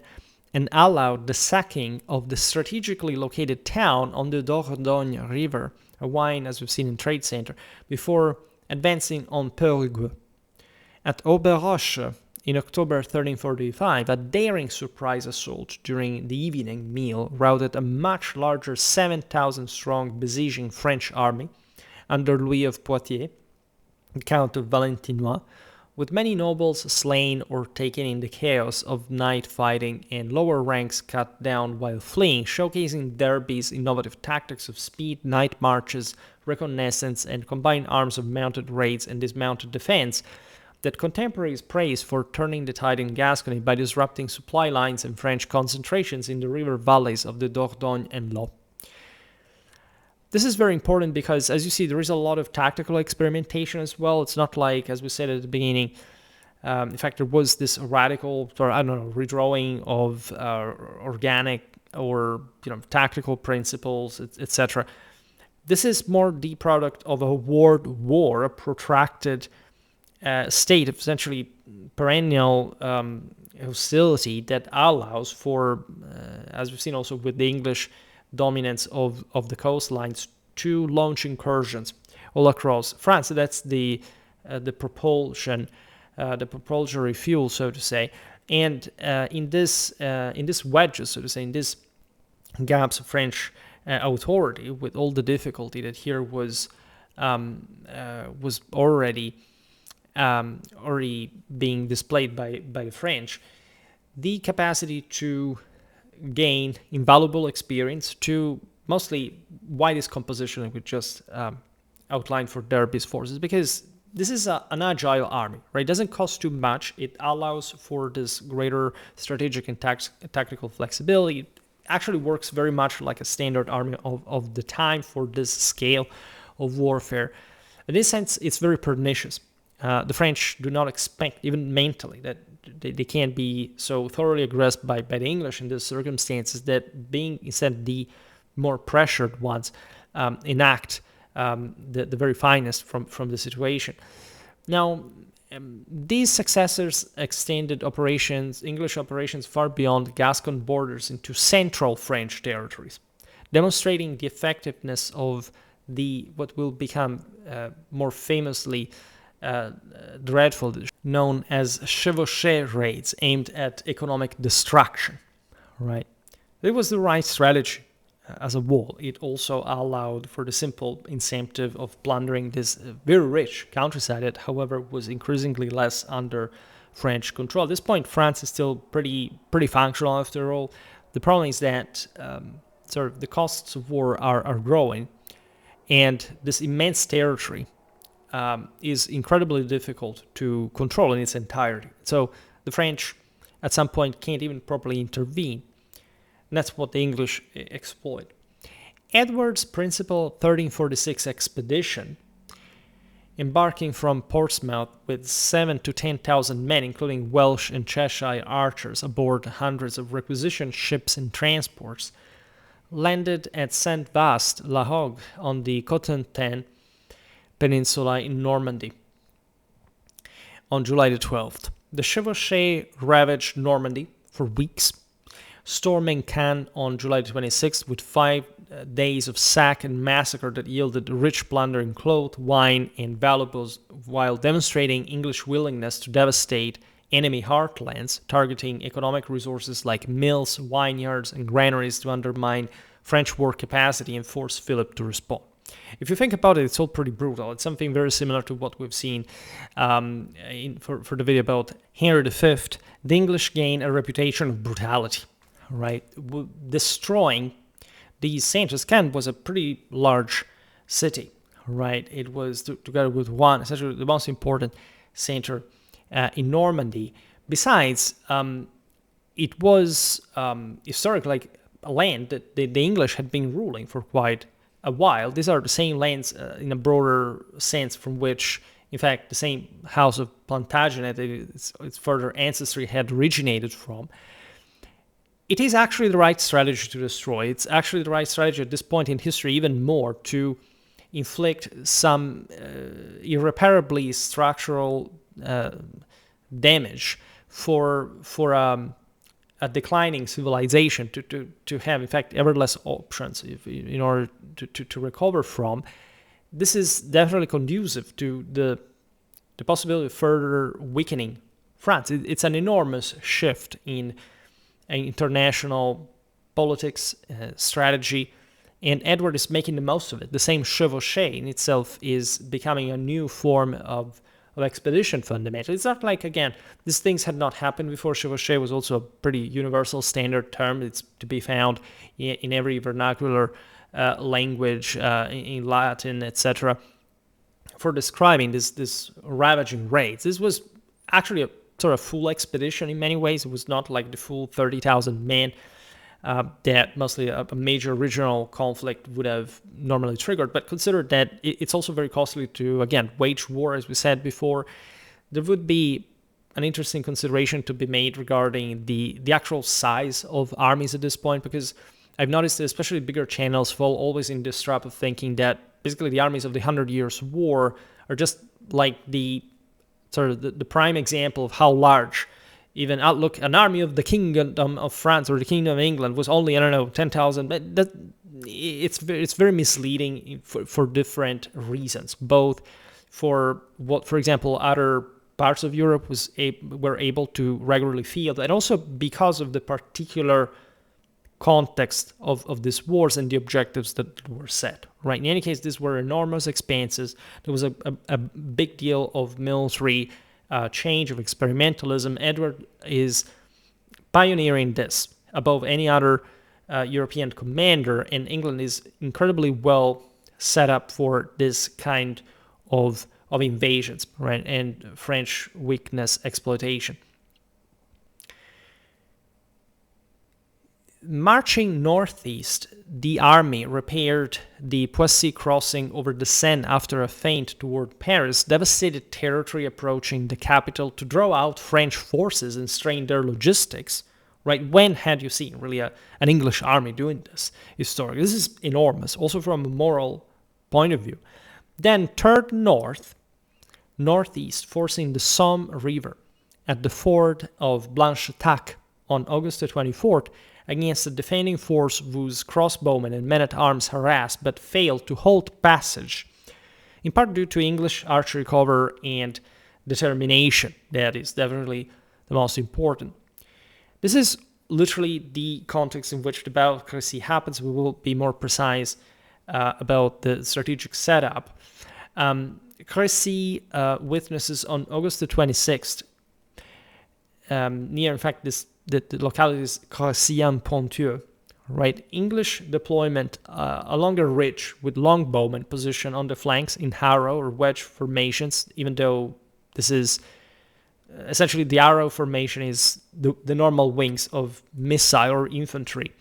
and allowed the sacking of the strategically located town on the Dordogne River, a wine, as we've seen in Trade Center, before advancing on Perigueux. At Auberoche, in October 1345, a daring surprise assault during the evening meal routed a much larger 7,000-strong besieging French army under Louis of Poitiers, Count of Valentinois, with many nobles slain or taken in the chaos of night fighting and lower ranks cut down while fleeing, showcasing Derby's innovative tactics of speed, night marches, reconnaissance, and combined arms of mounted raids and dismounted defense that contemporaries praise for turning the tide in Gascony by disrupting supply lines and French concentrations in the river valleys of the Dordogne and Lot. This is very important because, as you see, there is a lot of tactical experimentation as well. It's not like, as we said at the beginning, in fact, there was this radical, or redrawing of organic or tactical principles, etc. This is more the product of a world war, a protracted state of essentially perennial hostility that allows for, as we've seen also with the English dominance of the coastlines, to launch incursions all across France. So that's the propulsion, the propulsory fuel, so to say. And in this wedges, so to say, in this gaps of French authority, with all the difficulty that here was already being displayed by the French, the capacity to gain invaluable experience, to mostly why this composition we just outlined for Derby's forces, because this is an agile army, right? It doesn't cost too much. It allows for this greater strategic and tactical flexibility. It actually works very much like a standard army of the time for this scale of warfare. In this sense, it's very pernicious. The French do not expect, even mentally, that they can't be so thoroughly aggressed by the English in these circumstances, that being instead the more pressured ones enact the very finest from the situation. Now, these successors extended English operations far beyond Gascon borders into central French territories. demonstrating the effectiveness of what will become more famously dreadful, known as chevauchée raids, aimed at economic destruction. Right? It was the right strategy as a whole. It also allowed for the simple incentive of plundering this very rich countryside that, however, was increasingly less under French control. At this point, France is still pretty functional after all. The problem is that sort of the costs of war are growing, and this immense territory is incredibly difficult to control in its entirety. So the French at some point can't even properly intervene. And that's what the English exploit. Edward's principal 1346 expedition, embarking from Portsmouth with 7,000 to 10,000 men, including Welsh and Cheshire archers, aboard hundreds of requisitioned ships and transports, landed at Saint-Vaast-la-Hougue on the Cotentin Peninsula in Normandy on July the 12th. The chevauchée ravaged Normandy for weeks, storming Caen on July 26th with 5 days of sack and massacre that yielded rich plunder in cloth, wine, and valuables, while demonstrating English willingness to devastate enemy heartlands, targeting economic resources like mills, vineyards, and granaries to undermine French war capacity and force Philip to respond. If you think about it, it's all pretty brutal. It's something very similar to what we've seen for the video about Henry V. The English gain a reputation of brutality, right? Destroying these centers. Caen was a pretty large city, right? It was together with essentially the most important center in Normandy. Besides, it was historically like a land that the English had been ruling for quite a while. These are the same lands in a broader sense from which, in fact, the same house of Plantagenet, its further ancestry had originated from. It is actually the right strategy to destroy. It's actually the right strategy at this point in history, even more, to inflict some irreparably structural damage for a declining civilization to have, in fact, ever less options in order to recover from. This is definitely conducive to the possibility of further weakening France. It's an enormous shift in international politics, strategy, and Edward is making the most of it. The same chevauchée in itself is becoming a new form of expedition, fundamentally. It's not like, again, these things had not happened before. Chevauchée was also a pretty universal standard term. It's to be found in every vernacular language, in Latin, etc., for describing this ravaging raids. This was actually a sort of full expedition in many ways. It was not like the full 30,000 men that mostly a major regional conflict would have normally triggered. But consider that it's also very costly to, again, wage war, as we said before. There would be an interesting consideration to be made regarding the actual size of armies at this point, because I've noticed that especially bigger channels fall always in this trap of thinking that basically the armies of the 100 Years' War are just like the sort of the prime example of how large even look, an army of the Kingdom of France or the Kingdom of England was only, 10,000. But it's very misleading for different reasons. Both for what, for example, other parts of Europe were able to regularly field, and also because of the particular context of these wars and the objectives that were set. Right. In any case, these were enormous expanses. There was a big deal of military change, of experimentalism. Edward is pioneering this above any other European commander, and England is incredibly well set up for this kind of invasions, right, and French weakness exploitation. Marching northeast, the army repaired the Poissy crossing over the Seine after a feint toward Paris, devastated territory approaching the capital to draw out French forces and strain their logistics. Right? When had you seen really an English army doing this historically? This is enormous, also from a moral point of view. Then turned northeast, forcing the Somme River at the ford of Blanchetaque on August the 24th, against a defending force whose crossbowmen and men-at-arms harassed but failed to hold passage, in part due to English archery cover and determination. That is definitely the most important. This is literally the context in which the Battle of Crecy happens. We will be more precise about the strategic setup. Crecy witnesses on August the 26th, near, in fact, the locality is Crecy-en-Ponthieu, right? English deployment along a ridge with longbowmen positioned on the flanks in harrow or wedge formations, even though this is essentially the arrow formation is the normal wings of missile or infantry.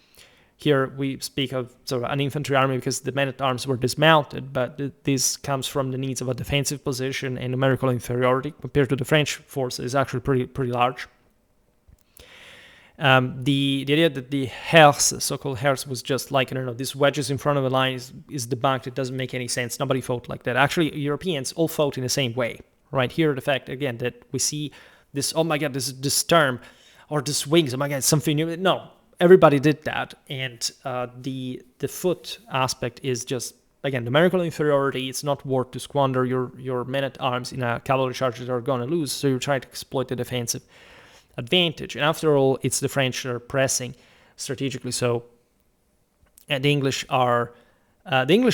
Here we speak of sort of an infantry army because the men-at-arms were dismounted, but this comes from the needs of a defensive position and numerical inferiority compared to the French force is actually pretty large. The idea that the herse, so-called herse, was just like, I don't know, these wedges in front of the line is debunked. It doesn't make any sense. Nobody fought like that. Actually, Europeans all fought in the same way, right? Here, the fact, again, that we see this, oh my God, this term, or this wings, oh my God, something new. No, everybody did that. And the foot aspect is just, again, numerical inferiority. It's not worth to squander your men-at-arms in a cavalry charge that are going to lose, so you try to exploit the defensive advantage. And after all, it's the French that are pressing strategically. So and the English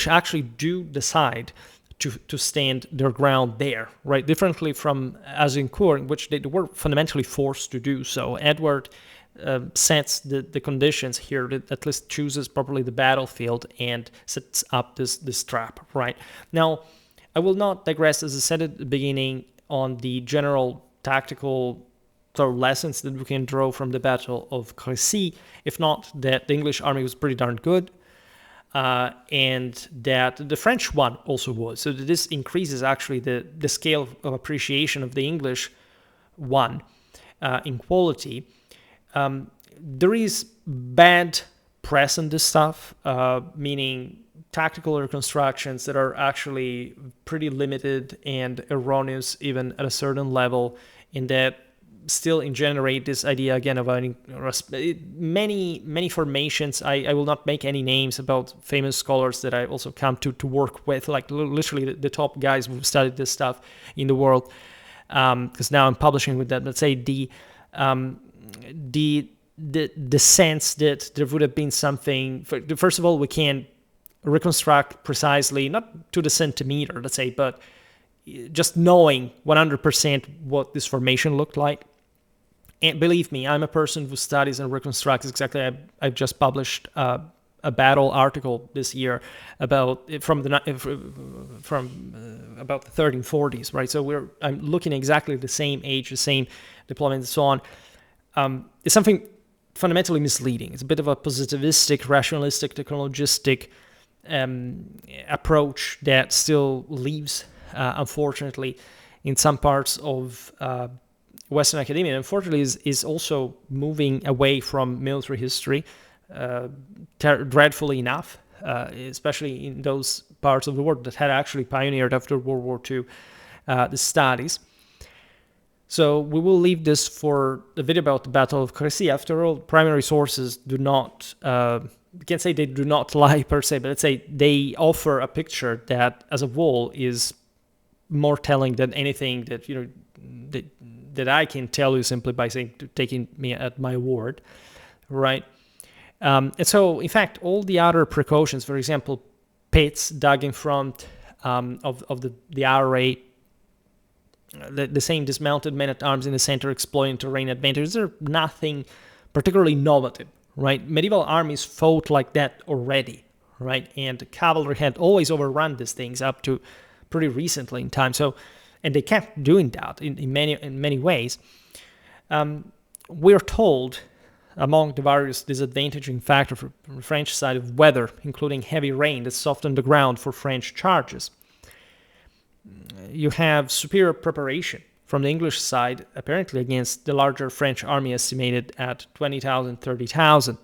actually do decide to stand their ground there, right? Differently from Azincourt, in which they were fundamentally forced to do so. Edward sets the conditions here, that at least chooses properly the battlefield and sets up this trap, right? Now, I will not digress, as I said at the beginning, on the general tactical sort of lessons that we can draw from the Battle of Crecy, if not that the English army was pretty darn good, and that the French one also was. So this increases actually the scale of appreciation of the English one in quality. There is bad press on this stuff, meaning tactical reconstructions that are actually pretty limited and erroneous even at a certain level, in that still generate this idea again of many formations. I will not make any names about famous scholars that I also come to work with, like literally the top guys who studied this stuff in the world, because now I'm publishing with that. Let's say the sense that there would have been something. First of all, we can reconstruct precisely, not to the centimeter, let's say, but just knowing 100% what this formation looked like. And believe me, I'm a person who studies and reconstructs exactly. I've just published a battle article this year about about the 1340s, right? So I'm looking exactly the same age, the same deployment, and so on. It's something fundamentally misleading. It's a bit of a positivistic, rationalistic, technologistic approach that still leaves, unfortunately, in some parts of Western academia, unfortunately, is also moving away from military history, dreadfully enough, especially in those parts of the world that had actually pioneered after World War II the studies. So we will leave this for the video about the Battle of Crecy. After all, primary sources do not, we can't say they do not lie per se, but let's say they offer a picture that as a whole is more telling than anything that, that I can tell you simply by taking me at my word, right? And so, in fact, all the other precautions, for example, pits dug in front of the array, the same dismounted men-at-arms in the center exploiting terrain advantages, are nothing particularly innovative, right? Medieval armies fought like that already, right? And cavalry had always overrun these things up to pretty recently in time. So, and they kept doing that in many ways. We're told, among the various disadvantaging factors from the French side, of weather, including heavy rain that softened the ground for French charges. You have superior preparation from the English side, apparently against the larger French army estimated at 20,000, 30,000.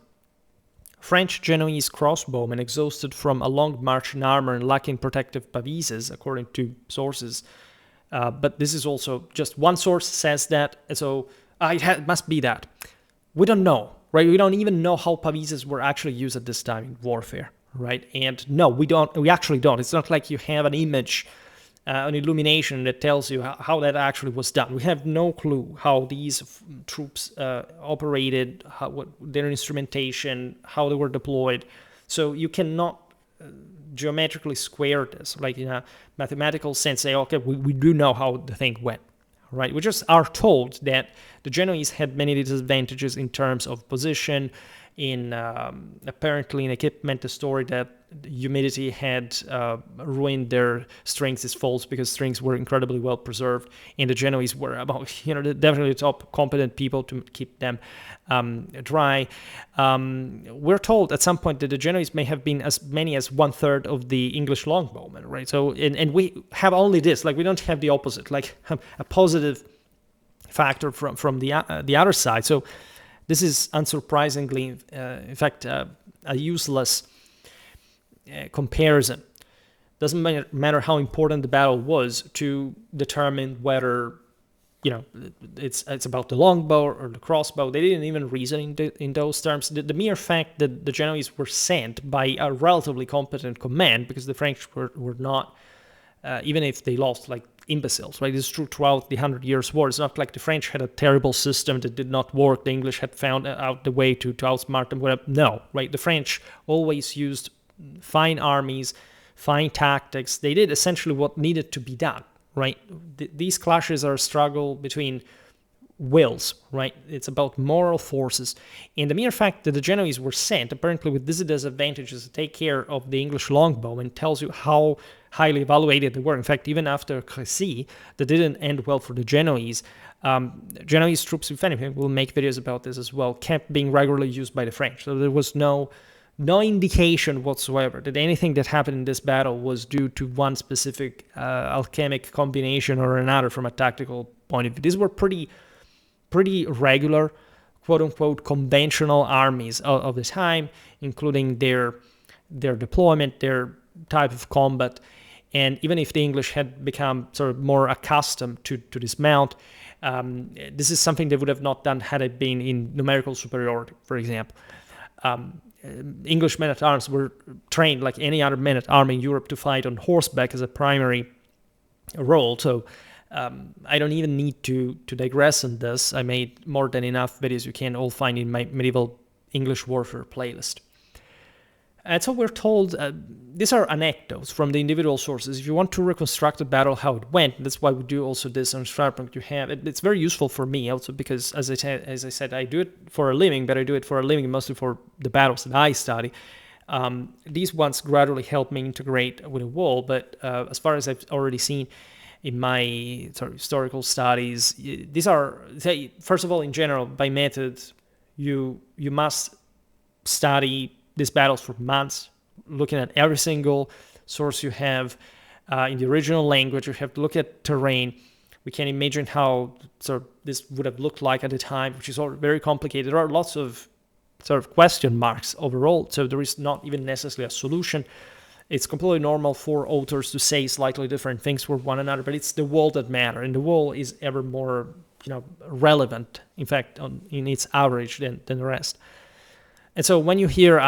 French Genoese crossbowmen exhausted from a long march in armor and lacking protective pavises, according to sources. But this is also just one source says that, so it must be that. We don't know. right? We don't even know how pavises were actually used at this time in warfare, right? And no, we actually don't. It's not like you have an image, an illumination that tells you how that actually was done. We have no clue how these troops operated, what their instrumentation, how they were deployed. So you cannot geometrically square this, like in a mathematical sense, say, okay, we do know how the thing went, right? We just are told that the Genoese had many disadvantages in terms of position, in apparently in equipment. The story that humidity had ruined their strings is false, because strings were incredibly well preserved, and the Genoese were definitely the top competent people to keep them dry. We're told at some point that the Genoese may have been as many as 1/3 of the English longbowmen, right? So and we have only this, like we don't have the opposite, like a positive factor from the other side. So this is unsurprisingly, in fact, a useless comparison. Doesn't matter how important the battle was to determine whether, it's about the longbow or the crossbow. They didn't even reason in those terms. The mere fact that the Genoese were sent by a relatively competent command, because the French were not, even if they lost, like imbeciles, right? It's true throughout the 100 Years' War. It's not like the French had a terrible system that did not work. The English had found out the way to outsmart them. Whatever. No, right? The French always used fine armies, fine tactics. They did essentially what needed to be done, right? These clashes are a struggle between wills, right? It's about moral forces. And the mere fact that the Genoese were sent, apparently with these disadvantages, to take care of the English longbowmen tells you how highly evaluated they were. In fact, even after Crécy, that didn't end well for the Genoese. Genoese troops, if anything, we'll make videos about this as well, kept being regularly used by the French. So there was no indication whatsoever that anything that happened in this battle was due to one specific alchemic combination or another from a tactical point of view. These were pretty regular, quote-unquote, conventional armies of the time, including their deployment, their type of combat. And even if the English had become sort of more accustomed to dismount, this is something they would have not done had it been in numerical superiority, for example. English men-at-arms were trained like any other men-at-arms in Europe to fight on horseback as a primary role. So I don't even need to digress on this. I made more than enough videos you can all find in my medieval English warfare playlist. And so we're told, these are anecdotes from the individual sources. If you want to reconstruct the battle, how it went, that's why we do also this on Schwerpunkt. You have it's very useful for me also because, as I said, I do it for a living, but I do it for a living mostly for the battles that I study. These ones gradually help me integrate with the wall, but as far as I've already seen in my historical studies, these are, first of all, in general, by method, you must study these battles for months, looking at every single source you have in the original language. You have to look at terrain. We can imagine how this would have looked like at the time, which is all very complicated. There are lots of question marks overall, so there is not even necessarily a solution. It's completely normal for authors to say slightly different things for one another, but it's the wall that matters, and the wall is ever more relevant, in fact, in its average than the rest. And so when you hear,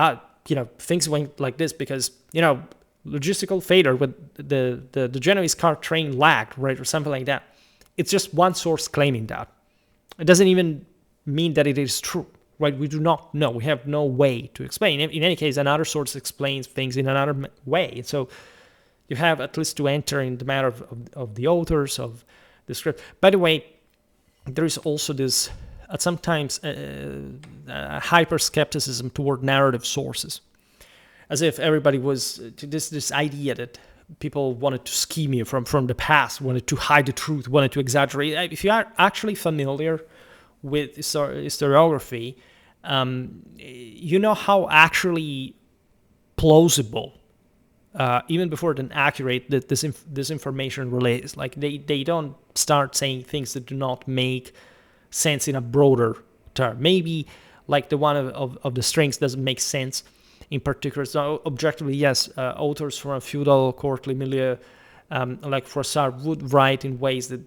things went like this because, logistical failure with the Genoese car train lagged, right, or something like that, it's just one source claiming that. It doesn't even mean that it is true, right? We do not know. We have no way to explain. In any case, another source explains things in another way. So you have at least to enter in the matter of the authors, of the script. By the way, there is also this sometimes hyper-skepticism toward narrative sources, as if everybody was this idea that people wanted to scheme you from the past, wanted to hide the truth, wanted to exaggerate. If you are actually familiar with historiography, you know how actually plausible, even before than accurate, that this information relays. Like they don't start saying things that do not make sense in a broader term. Maybe like the one of the strings doesn't make sense in particular. So objectively, yes, authors from a feudal courtly milieu like Froissart would write in ways that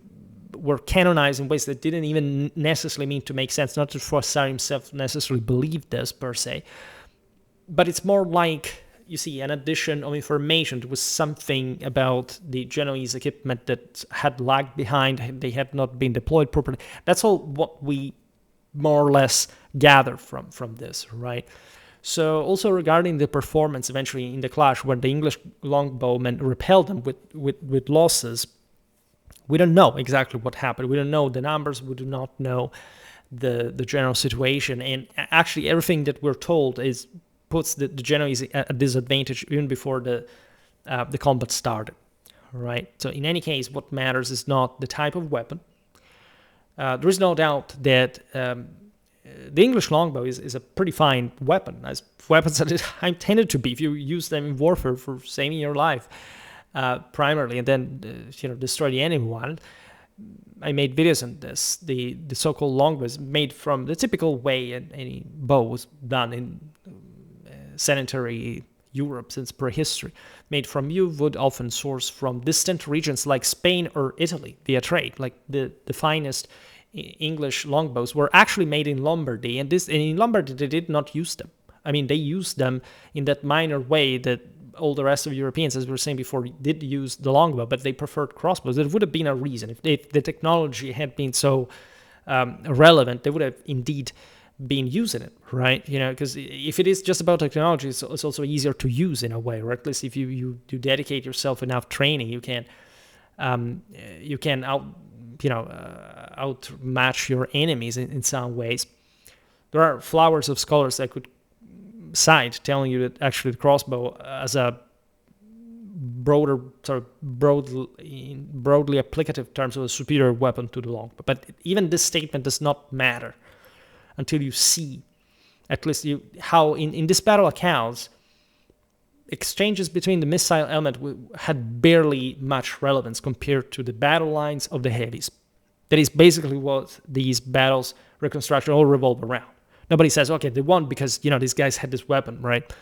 were canonized in ways that didn't even necessarily mean to make sense. Not that Froissart himself necessarily believed this per se, but it's more like, you see, an addition of information. There was something about the Genoese equipment that had lagged behind. They had not been deployed properly. That's all what we more or less gather from this, right? So also regarding the performance eventually in the clash, when the English longbowmen repelled them with losses, we don't know exactly what happened. We don't know the numbers. We do not know the general situation. And actually, everything that we're told puts the Genoese at a disadvantage even before the combat started. Right. So in any case, what matters is not the type of weapon. There is no doubt that the English longbow is a pretty fine weapon, as weapons that it intended to be if you use them in warfare for saving your life. Primarily, and then destroy the enemy one. I made videos on this. The so-called longbow is made from the typical way any bow was done in sedentary Europe since prehistory. Made from yew wood, often sourced from distant regions like Spain or Italy via trade. Like the finest English longbows were actually made in Lombardy, and in Lombardy they did not use them. I mean, they used them in that minor way that all the rest of Europeans, as we were saying before, did use the longbow, but they preferred crossbows. There would have been a reason. If the technology had been so relevant, they would have indeed been using it, right? Because if it is just about technology, it's also easier to use in a way, or at least if you dedicate yourself enough training, you can outmatch your enemies in some ways. There are flowers of scholars that could cite telling you that actually the crossbow as a broadly applicative terms of a superior weapon to the longbow. But even this statement does not matter until you see, at least how in this battle accounts, exchanges between the missile element had barely much relevance compared to the battle lines of the heavies. That is basically what these battles reconstruction all revolve around. Nobody says, okay, they won because, these guys had this weapon, right?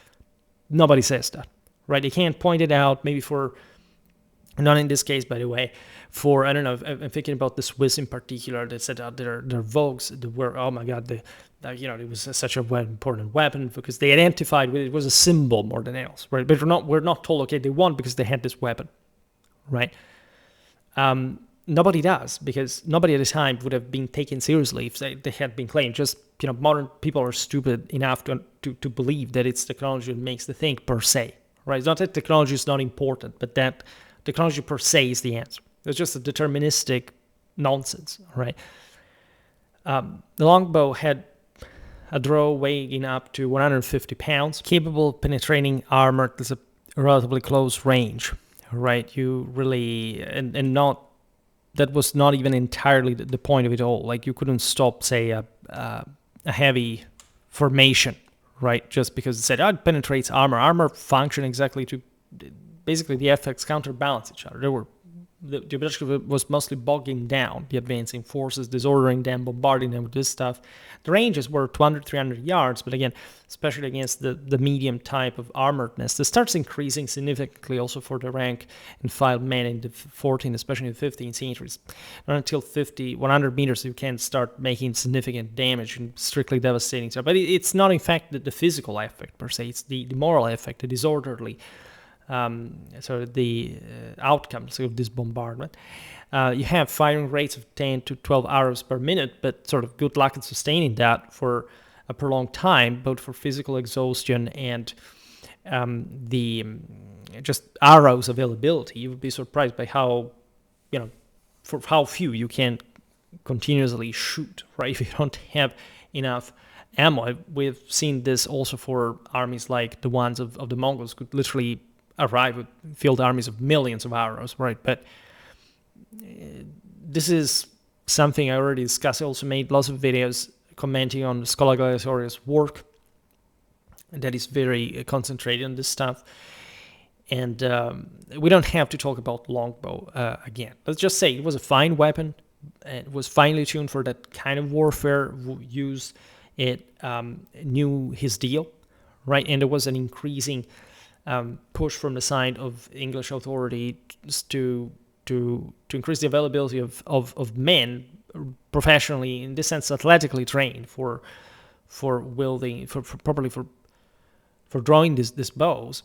Nobody says that, right? They can't point it out, maybe not in this case, by the way, I don't know, I'm thinking about the Swiss in particular, that said their Vogues were, oh my God, it was such an important weapon because they identified it was a symbol more than else, right? But we're not told, okay, they won because they had this weapon, right? Nobody does, because nobody at the time would have been taken seriously if they had been claimed. Just, modern people are stupid enough to believe that it's technology that makes the thing per se, right? It's not that technology is not important, but that technology per se is the answer. It's just a deterministic nonsense, right? The longbow had a draw weighing up to 150 pounds, capable of penetrating armor at a relatively close range, right? You really, and not, that was not even entirely the point of it all. Like, you couldn't stop, say, a heavy formation, right? Just because it said, it penetrates armor. Armor functioned exactly to, basically the effects counterbalance each other. The objective was mostly bogging down the advancing forces, disordering them, bombarding them with this stuff. The ranges were 200, 300 yards, but again, especially against the medium type of armoredness, this starts increasing significantly also for the rank and file men in the 14th, especially in the 15th centuries. Not until 100 meters you can start making significant damage and strictly devastating stuff. But it's not, in fact, the physical effect per se, it's the moral effect, the disorderly the outcomes of this bombardment. You have firing rates of 10 to 12 arrows per minute, but sort of good luck in sustaining that for a prolonged time, both for physical exhaustion and the just arrows availability. You would be surprised by how, for how few you can continuously shoot, right? If you don't have enough ammo. We've seen this also for armies like the ones of the Mongols, could literally arrive with field armies of millions of arrows, right? But this is something I already discussed. I also made lots of videos commenting on Schola Gladiatoria's work that is very concentrated on this stuff. And we don't have to talk about longbow again. Let's just say it was a fine weapon. It was finely tuned for that kind of warfare. Used it, knew his deal, right? And there was an increasing push from the side of English authorities to to increase the availability of men professionally, in this sense athletically trained for wielding for properly for drawing these bows.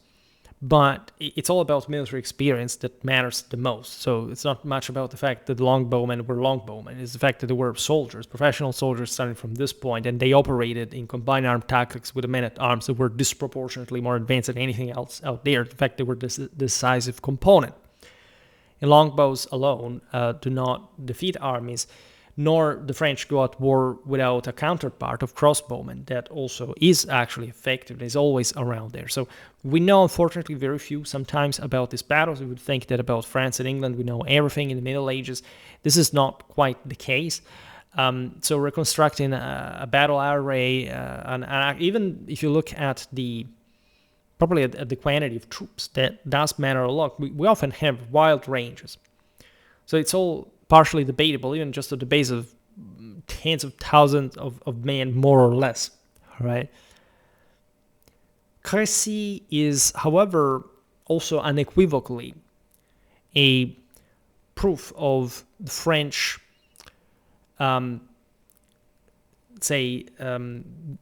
But it's all about military experience that matters the most. So it's not much about the fact that the longbowmen were longbowmen. It's the fact that they were soldiers, professional soldiers starting from this point, and they operated in combined armed tactics with the men-at-arms that were disproportionately more advanced than anything else out there. In fact, they were this decisive component. And longbows alone do not defeat armies, nor the French go at war without a counterpart of crossbowmen that also is actually effective and is always around there. So we know, unfortunately, very few sometimes about these battles. We would think that about France and England we know everything in the Middle Ages. This is not quite the case. So reconstructing a battle array, and even if you look at the quantity of troops, that does matter a lot. We often have wild ranges. So it's all partially debatable, even just at the base of tens of thousands of men, more or less, right? Crécy is, however, also unequivocally a proof of the French,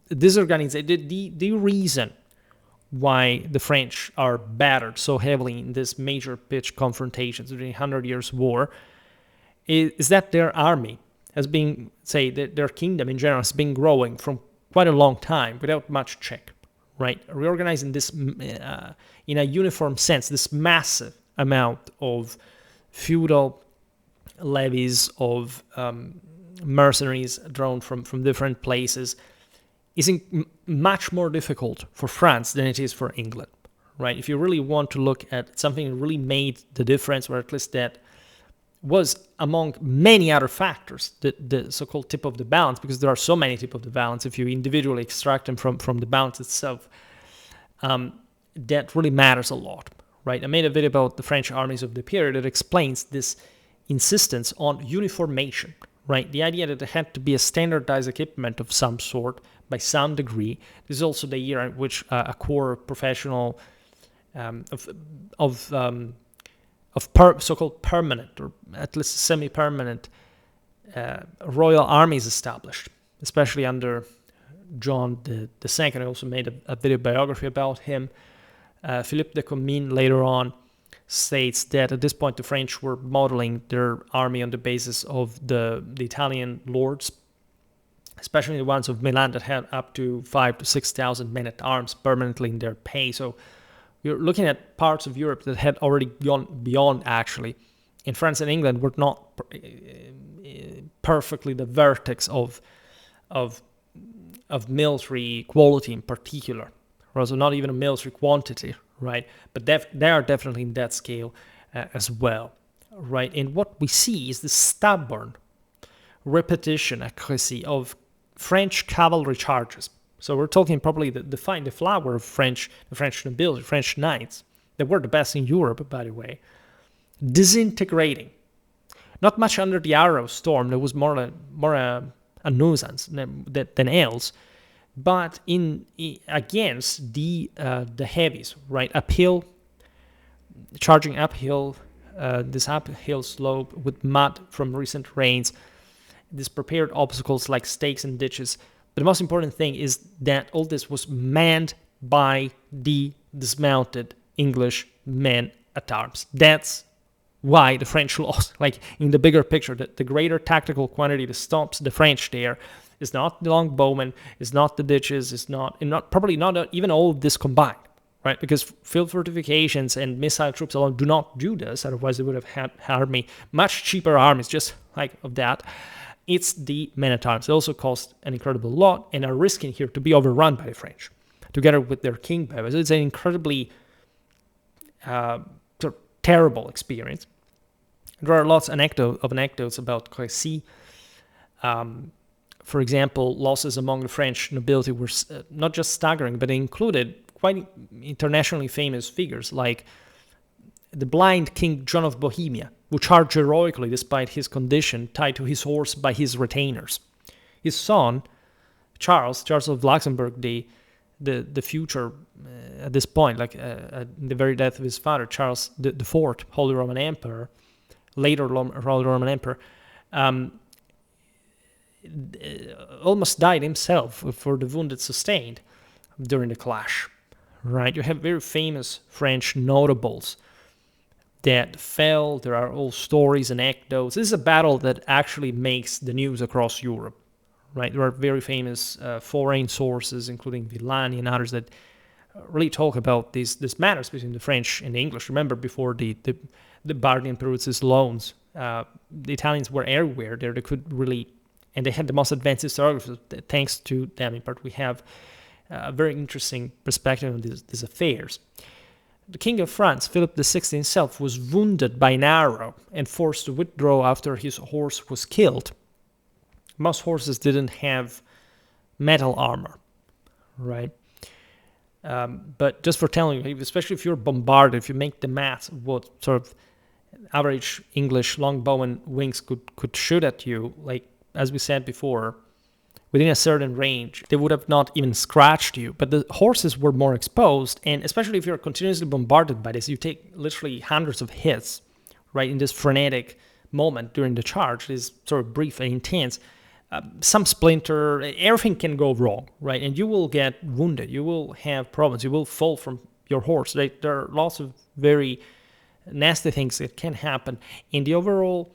disorganization, the reason why the French are battered so heavily in this major pitched confrontations during the 100 Years' War is that their army has been, their kingdom in general has been growing from quite a long time without much check, right? Reorganizing this in a uniform sense, this massive amount of feudal levies of mercenaries drawn from different places is much more difficult for France than it is for England, right? If you really want to look at something that really made the difference, or at least that was among many other factors, the so-called tip of the balance, because there are so many tip of the balance, if you individually extract them from the balance itself, that really matters a lot, right? I made a video about the French armies of the period that explains this insistence on uniformation, right? The idea that there had to be a standardized equipment of some sort by some degree. This is also the year in which a core professional so-called permanent, or at least semi-permanent, royal armies established, especially under John II. I also made a video biography about him. Philippe de Comines later on states that at this point the French were modeling their army on the basis of the Italian lords, especially the ones of Milan that had up to 5,000 to 6,000 men-at-arms permanently in their pay. So you're looking at parts of Europe that had already gone beyond, actually. In France and England were not perfectly the vertex of military quality in particular, or also not even a military quantity, right? But they are definitely in that scale as well, right? And what we see is the stubborn repetition at Crécy of French cavalry charges. So we're talking probably the flower of the French nobility, French knights, that were the best in Europe, by the way, disintegrating. Not much under the arrow storm, there was more a nuisance than else, but against the heavies, right? Charging uphill, this uphill slope with mud from recent rains, these prepared obstacles like stakes and ditches. But the most important thing is that all this was manned by the dismounted English men-at-arms. That's why the French lost. Like, in the bigger picture, the greater tactical quantity that stops the French there is not the longbowmen, is not the ditches, is not probably not even all of this combined, right? Because field fortifications and missile troops alone do not do this. Otherwise, they would have had much cheaper armies just like of that. It's the men-at-arms. They also cost an incredible lot and are risking here to be overrun by the French, together with their king powers. It's an incredibly terrible experience. There are lots of anecdotes about Crécy. For example, losses among the French nobility were not just staggering, but they included quite internationally famous figures like the blind King John of Bohemia, who charged heroically despite his condition, tied to his horse by his retainers. His son, Charles of Luxembourg, the future at this point, like the very death of his father, Charles IV, Holy Roman Emperor, later Roman Emperor, almost died himself for the wound it sustained during the clash. Right? You have very famous French notables that fell. There are all stories and anecdotes. This is a battle that actually makes the news across Europe. Right? There are very famous foreign sources, including Villani and others, that really talk about these matters between the French and the English. Remember, before the Bardi and Peruzzi's loans, the Italians were everywhere there. They could really, and they had the most advanced historiographers. Thanks to them, in part, we have a very interesting perspective on these affairs. The King of France, Philip VI himself, was wounded by an arrow and forced to withdraw after his horse was killed. Most horses didn't have metal armor, right? But just for telling you, especially if you're bombarded, if you make the math, what sort of average English longbowman wings could shoot at you, like as we said before, within a certain range, they would have not even scratched you. But the horses were more exposed, and especially if you're continuously bombarded by this, you take literally hundreds of hits, right, in this frenetic moment during the charge. This sort of brief and intense. Some splinter, everything can go wrong, right? And you will get wounded. You will have problems. You will fall from your horse. There are lots of very nasty things that can happen. And the overall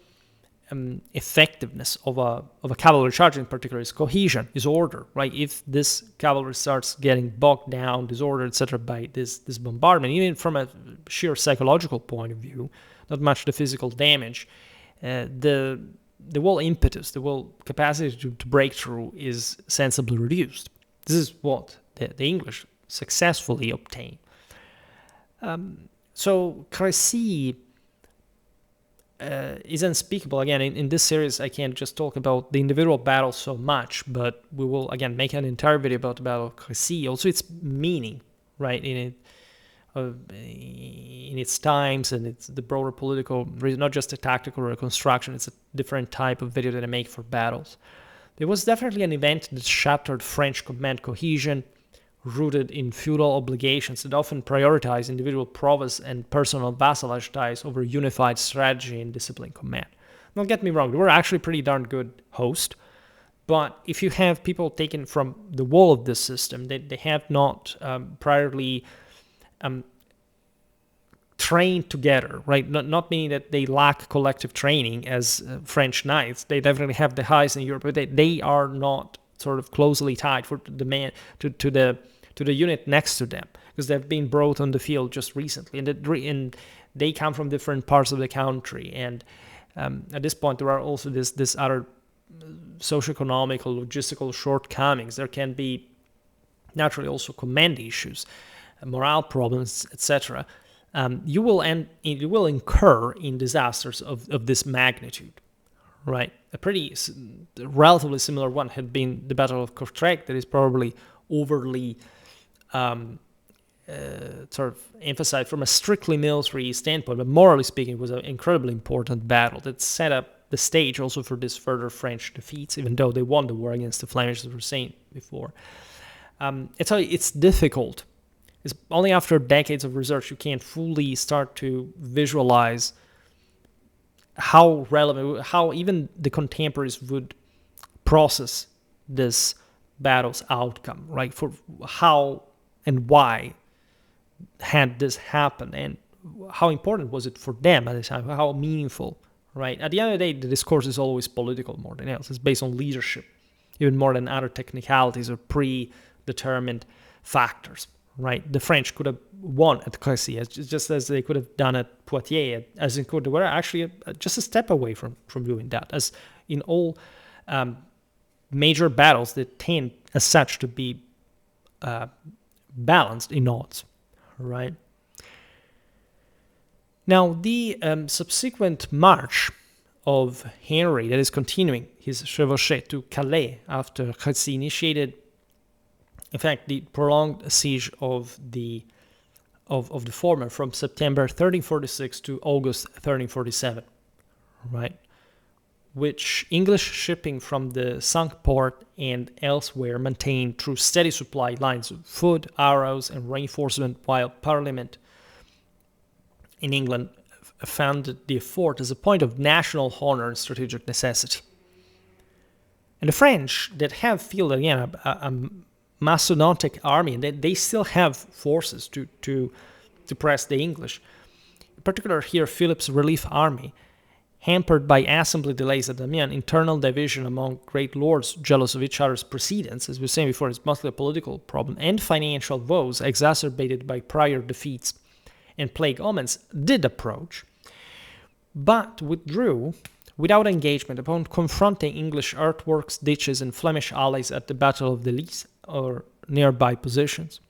effectiveness of a cavalry charge in particular is cohesion, is order, right? If this cavalry starts getting bogged down, disordered, etc., by this bombardment, even from a sheer psychological point of view, not much the physical damage, the whole impetus, the whole capacity to break through is sensibly reduced. This is what the English successfully obtained. So Crécy is unspeakable. Again, in this series, I can't just talk about the individual battles so much, but we will, again, make an entire video about the Battle of Crécy. Also, its meaning, right, in its times and it's the broader political reason, not just a tactical reconstruction. It's a different type of video that I make for battles. It was definitely an event that shattered French command cohesion, rooted in feudal obligations that often prioritize individual prowess and personal vassalage ties over unified strategy and disciplined command. Don't get me wrong, they were actually pretty darn good host, but if you have people taken from the wall of this system, they have not priorly trained together, right? Not meaning that they lack collective training as French knights. They definitely have the highest in Europe, but they are not sort of closely tied for the man to the unit next to them, because they've been brought on the field just recently, and they come from different parts of the country. And at this point, there are also this other socioeconomical, logistical shortcomings. There can be naturally also command issues, morale problems, etc. You will incur in disasters of this magnitude, right? A pretty relatively similar one had been the Battle of Courtrai, that is probably overly sort of emphasized from a strictly military standpoint, but morally speaking, it was an incredibly important battle that set up the stage also for this further French defeats, even though they won the war against the Flemish, as we were saying before. It's difficult. It's only after decades of research you can fully start to visualize how relevant, how even the contemporaries would process this battle's outcome, right? For how and why had this happened, and how important was it for them at the time, how meaningful, right? At the end of the day, the discourse is always political more than else. It's based on leadership, even more than other technicalities or predetermined factors, right? The French could have won at Crécy, just as they could have done at Poitiers, as in Courtrai. They were actually just a step away from doing that, as in all major battles that tend as such to be balanced in odds, right? Now, the subsequent march of Henry, that is continuing his chevauchée to Calais after Crécy, initiated, in fact, the prolonged siege of the former from September 1346 to August 1347, right? Which English shipping from the sunk port and elsewhere maintained through steady supply lines of food, arrows, and reinforcement, while Parliament in England founded the fort as a point of national honor and strategic necessity. And the French that have fielded, again, a mastodontic army, and they still have forces to press the English. In particular here, Philip's relief army, hampered by assembly delays at Amiens, internal division among great lords jealous of each other's precedence, as we were saying before, it's mostly a political problem, and financial woes exacerbated by prior defeats and plague omens, did approach, but withdrew without engagement upon confronting English earthworks, ditches, and Flemish allies at the Battle of the Lys or nearby positions,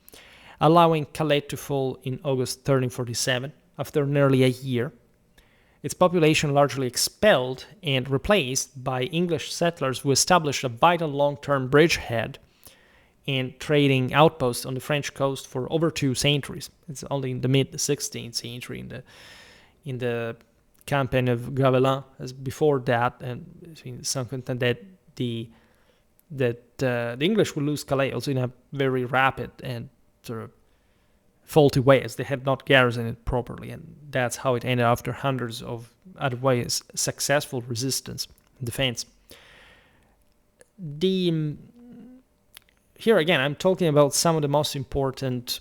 allowing Calais to fall in August 1347 after nearly a year. Its population largely expelled and replaced by English settlers who established a vital long-term bridgehead and trading outpost on the French coast for over 2 centuries. It's only in the mid-16th century in the campaign of Gavelin, as before that, and some content that the English would lose Calais also in a very rapid and sort of faulty way, as they had not garrisoned it properly, and that's how it ended after hundreds of otherwise successful resistance and defense. Here again, I'm talking about some of the most important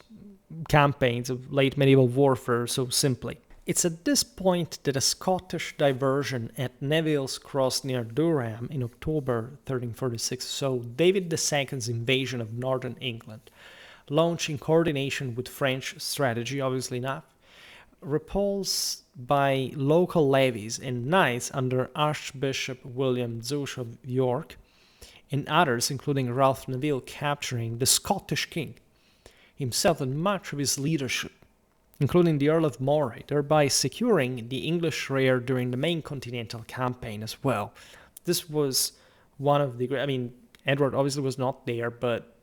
campaigns of late medieval warfare so simply. It's at this point that a Scottish diversion at Neville's Cross near Durham in October 1346 saw David II's invasion of northern England, launched in coordination with French strategy, obviously enough, repulsed by local levies and knights under Archbishop William Zouche of York, and others, including Ralph Neville, capturing the Scottish king himself and much of his leadership, including the Earl of Moray, thereby securing the English rear during the main continental campaign as well. This was one of the Edward obviously was not there, but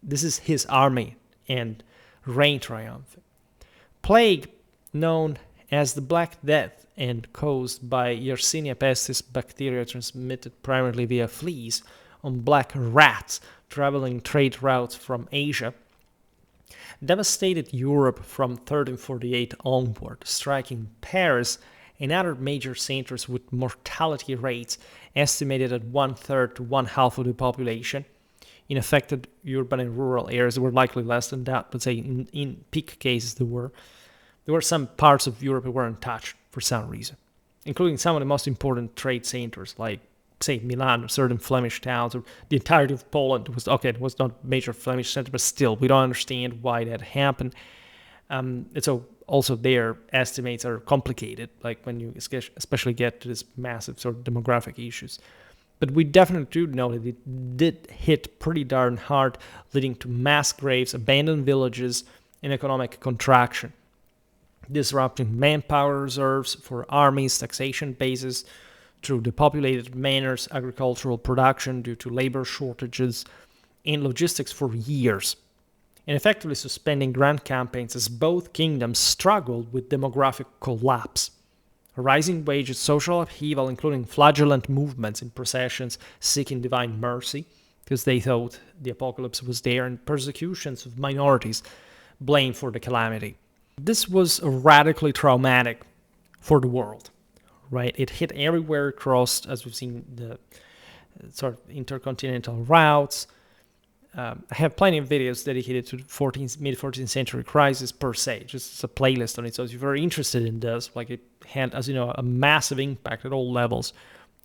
this is his army and reign triumphant. Plague, known as the Black Death and caused by Yersinia pestis bacteria transmitted primarily via fleas on black rats traveling trade routes from Asia, devastated Europe from 1348 onward, striking Paris and other major centers with mortality rates estimated at 1/3 to 1/2 of the population. In affected urban and rural areas, there were likely less than that, but say in peak cases there were some parts of Europe that were untouched for some reason, including some of the most important trade centers like, say, Milan or certain Flemish towns, or the entirety of Poland. It was not a major Flemish center, but still, we don't understand why that happened. And so also their estimates are complicated, like when you especially get to this massive sort of demographic issues. But we definitely do know that it did hit pretty darn hard, leading to mass graves, abandoned villages, and economic contraction, disrupting manpower reserves for armies, taxation bases through depopulated manors, agricultural production due to labor shortages, and logistics for years, and effectively suspending grand campaigns as both kingdoms struggled with demographic collapse. Rising wages, social upheaval, including flagellant movements in processions seeking divine mercy, because they thought the apocalypse was there, and persecutions of minorities blamed for the calamity. This was radically traumatic for the world, right? It hit everywhere across, as we've seen, the sort of intercontinental routes. I have plenty of videos dedicated to the mid-14th century crisis per se, just a playlist on it. So if you're very interested in this, like it had, as you know, a massive impact at all levels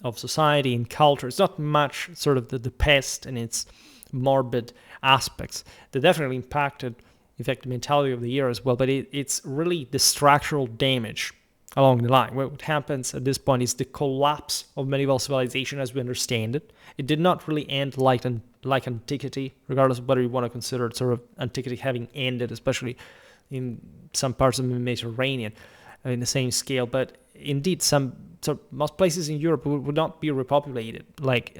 of society and culture. It's not much sort of the pest and its morbid aspects that definitely impacted, in fact, the mentality of the era as well, but it's really the structural damage along the line. What happens at this point is the collapse of medieval civilization as we understand it. It did not really end like antiquity, regardless of whether you want to consider it sort of antiquity having ended, especially in some parts of the Mediterranean, in the same scale. But indeed, most places in Europe would not be repopulated like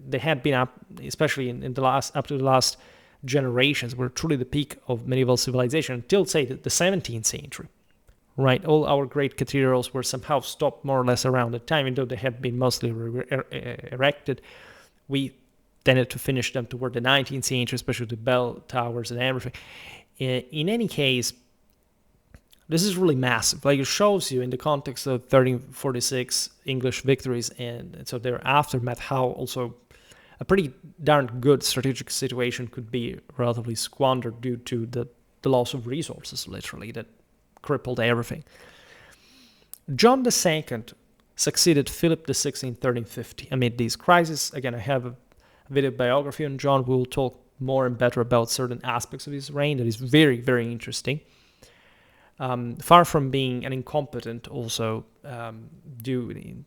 they had been up, especially up to the last generations, were truly the peak of medieval civilization until, say, the 17th century. Right, all our great cathedrals were somehow stopped more or less around that time, even though they had been mostly erected. We tended to finish them toward the 19th century, especially the bell towers and everything. In any case, This is really massive. Like, it shows you in the context of 1346 English victories and so their aftermath how also a pretty darn good strategic situation could be relatively squandered due to the loss of resources, literally, that crippled everything. John II succeeded Philip VI in 1350 amid these crises. Again, I have a video biography on John. We'll talk more and better about certain aspects of his reign that is very, very interesting. Far from being an incompetent, also due,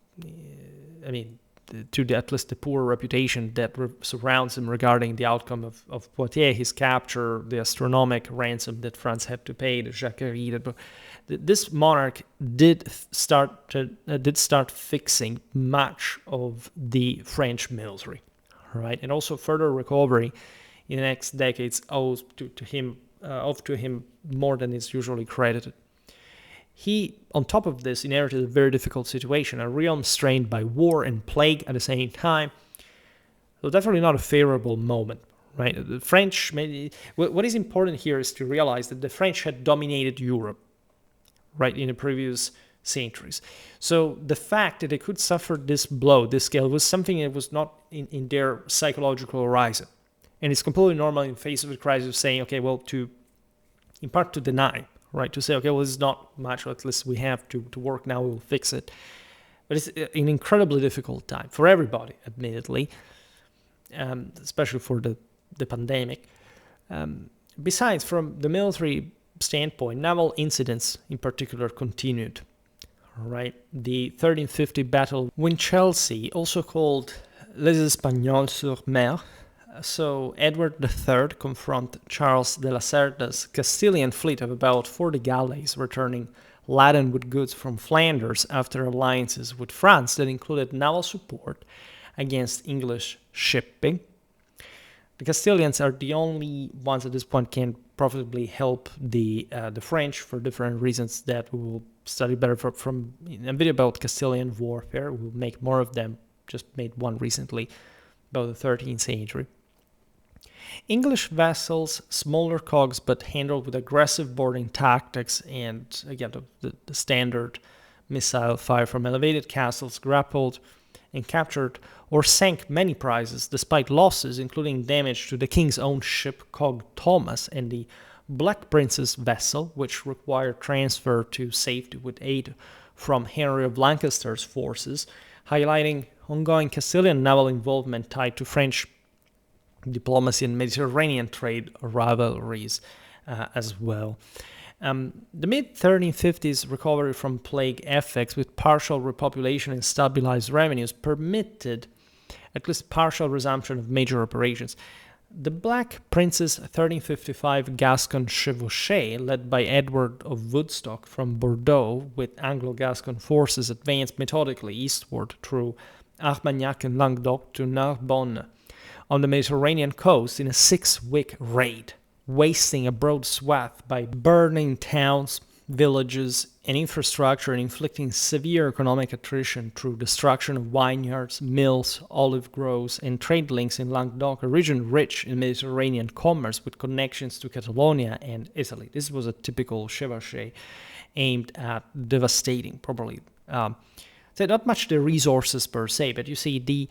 to at least the poor reputation that surrounds him regarding the outcome of Poitiers, his capture, the astronomical ransom that France had to pay, the Jacquerie. This monarch did start fixing much of the French military, right, and also further recovery in the next decades owes to him more than is usually credited. He, on top of this, inherited a very difficult situation, a realm strained by war and plague at the same time. So definitely not a favorable moment, right? The French, what is important here is to realize that the French had dominated Europe, right, in the previous centuries. So the fact that they could suffer this blow, this scale, was something that was not in their psychological horizon. And it's completely normal in the face of a crisis of saying, okay, well, in part to deny, right? To say, okay, well, it's not much, at least we have to work now, we'll fix it. But it's an incredibly difficult time for everybody, admittedly, especially for the pandemic. Besides, from the military standpoint, naval incidents in particular continued, right? The 1350 battle Winchelsea, also called Les Espagnols-sur-Mer. So Edward III confronted Charles de la Cerda's Castilian fleet of about 40 galleys returning laden with goods from Flanders after alliances with France that included naval support against English shipping. The Castilians are the only ones at this point can profitably help the French for different reasons that we will study better from in a video about Castilian warfare. We'll make more of them, just made one recently about the 13th century. English vessels, smaller cogs but handled with aggressive boarding tactics and, again, the standard missile fire from elevated castles, grappled and captured or sank many prizes despite losses, including damage to the king's own ship cog Thomas and the Black Princess vessel, which required transfer to safety with aid from Henry of Lancaster's forces, highlighting ongoing Castilian naval involvement tied to French diplomacy and Mediterranean trade rivalries as well. The mid-1350s recovery from plague effects with partial repopulation and stabilized revenues permitted at least partial resumption of major operations. The Black Prince's 1355 Gascon chevauchée, led by Edward of Woodstock from Bordeaux, with Anglo-Gascon forces advanced methodically eastward through Armagnac and Languedoc to Narbonne on the Mediterranean coast in a 6-week raid, wasting a broad swath by burning towns, villages, and infrastructure and inflicting severe economic attrition through destruction of vineyards, mills, olive groves, and trade links in Languedoc, a region rich in Mediterranean commerce with connections to Catalonia and Italy. This was a typical chevauchée aimed at devastating, probably. So not much the resources per se, but you see the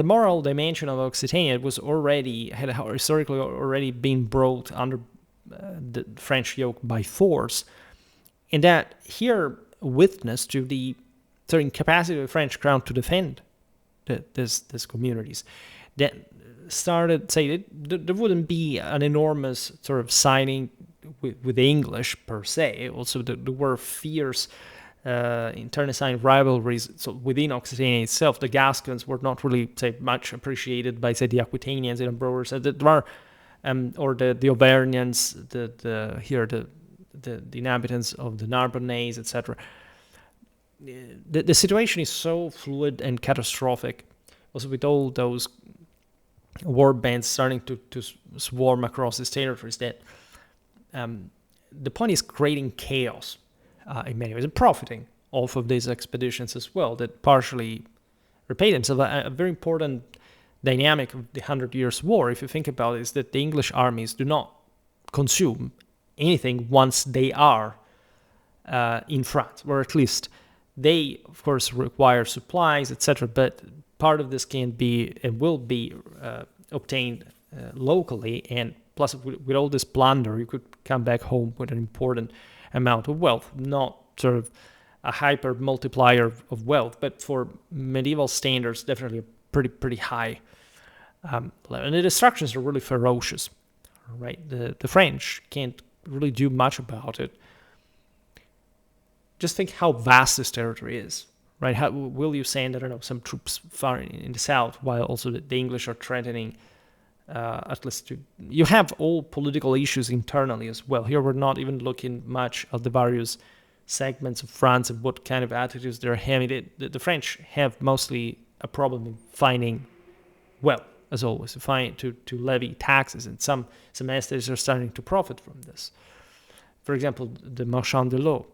moral dimension of Occitania had historically already been brought under the French yoke by force, and that here witness to the certain capacity of the French crown to defend these communities. That started, say, there wouldn't be an enormous sort of siding with the English per se. Also, there were fierce internecine rivalries. So within Occitania itself, the Gascons were not really, say, much appreciated by, say, the Aquitanians and Brewers. There are, or the Auvergnans, the inhabitants of the Narbonnese, etc. The situation is so fluid and catastrophic, also with all those war bands starting to swarm across these territories, that the point is creating chaos in many ways, and profiting off of these expeditions as well, that partially repay themselves. A very important dynamic of the 100 Years' War, if you think about it, is that the English armies do not consume anything once they are in France, or at least they, of course, require supplies, etc. But part of this can be and will be obtained locally, and plus with all this plunder, you could come back home with an important amount of wealth, not sort of a hyper multiplier of wealth, but for medieval standards, definitely a pretty high level. And the destructions are really ferocious, right? The French can't really do much about it. Just think how vast this territory is, right? How will you send, I don't know, some troops far in the south, while also the English are threatening at least to... You have all political issues internally as well. Here we're not even looking much at the various segments of France and what kind of attitudes they're having. The French have mostly a problem in finding, well, as always, to levy taxes, and some estates are starting to profit from this. For example, the Marchand de l'Eau,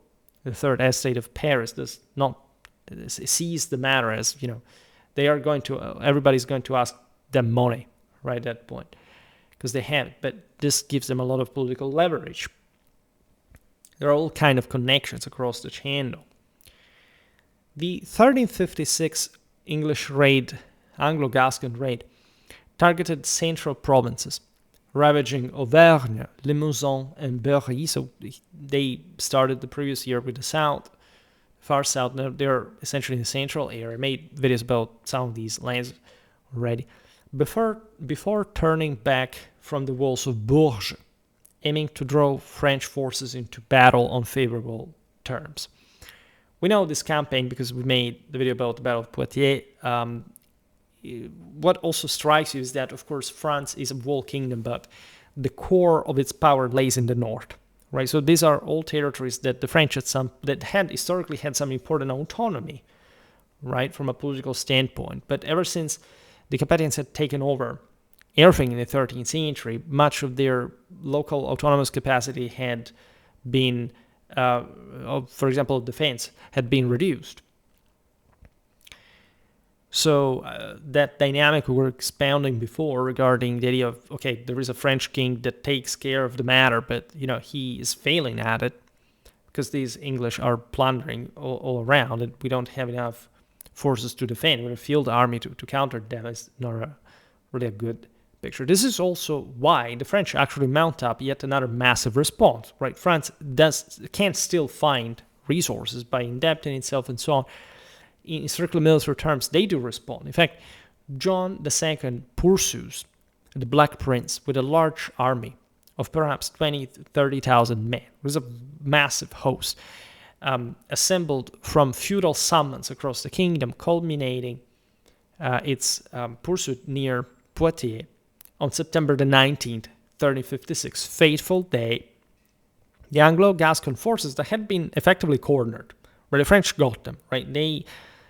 the third estate of Paris, does not sees the matter as, they are going to, everybody's going to ask them money right at that point, because they have it. But this gives them a lot of political leverage. There are all kind of connections across the channel. The 1356 English raid, Anglo-Gascon raid, targeted central provinces, ravaging Auvergne, Limousin, and Berry. So they started the previous year with the south, far south. Now they're essentially in the central area. I made videos about some of these lands already. Before turning back from the walls of Bourges, aiming to draw French forces into battle on favorable terms. We know this campaign because we made the video about the Battle of Poitiers. What also strikes you is that, of course, France is a walled kingdom, but the core of its power lays in the north, right? So these are all territories that the French had historically had some important autonomy, right, from a political standpoint. But ever since the Capetians had taken over everything in the 13th century, much of their local autonomous capacity had been, for example, defense, had been reduced. So that dynamic we were expounding before regarding the idea of, okay, there is a French king that takes care of the matter, but he is failing at it because these English are plundering all around, and we don't have enough forces to defend. With a field army to counter them is not really a good picture. This is also why the French actually mount up yet another massive response, right? France can still find resources by indebting itself and so on. In strictly military terms, they do respond. In fact, John II pursues the Black Prince with a large army of perhaps 30,000 men. It was a massive host, assembled from feudal summons across the kingdom, culminating its pursuit near Poitiers on September the 19th, 1356, fateful day. The Anglo-Gascon forces that had been effectively cornered, where the French got them, right? They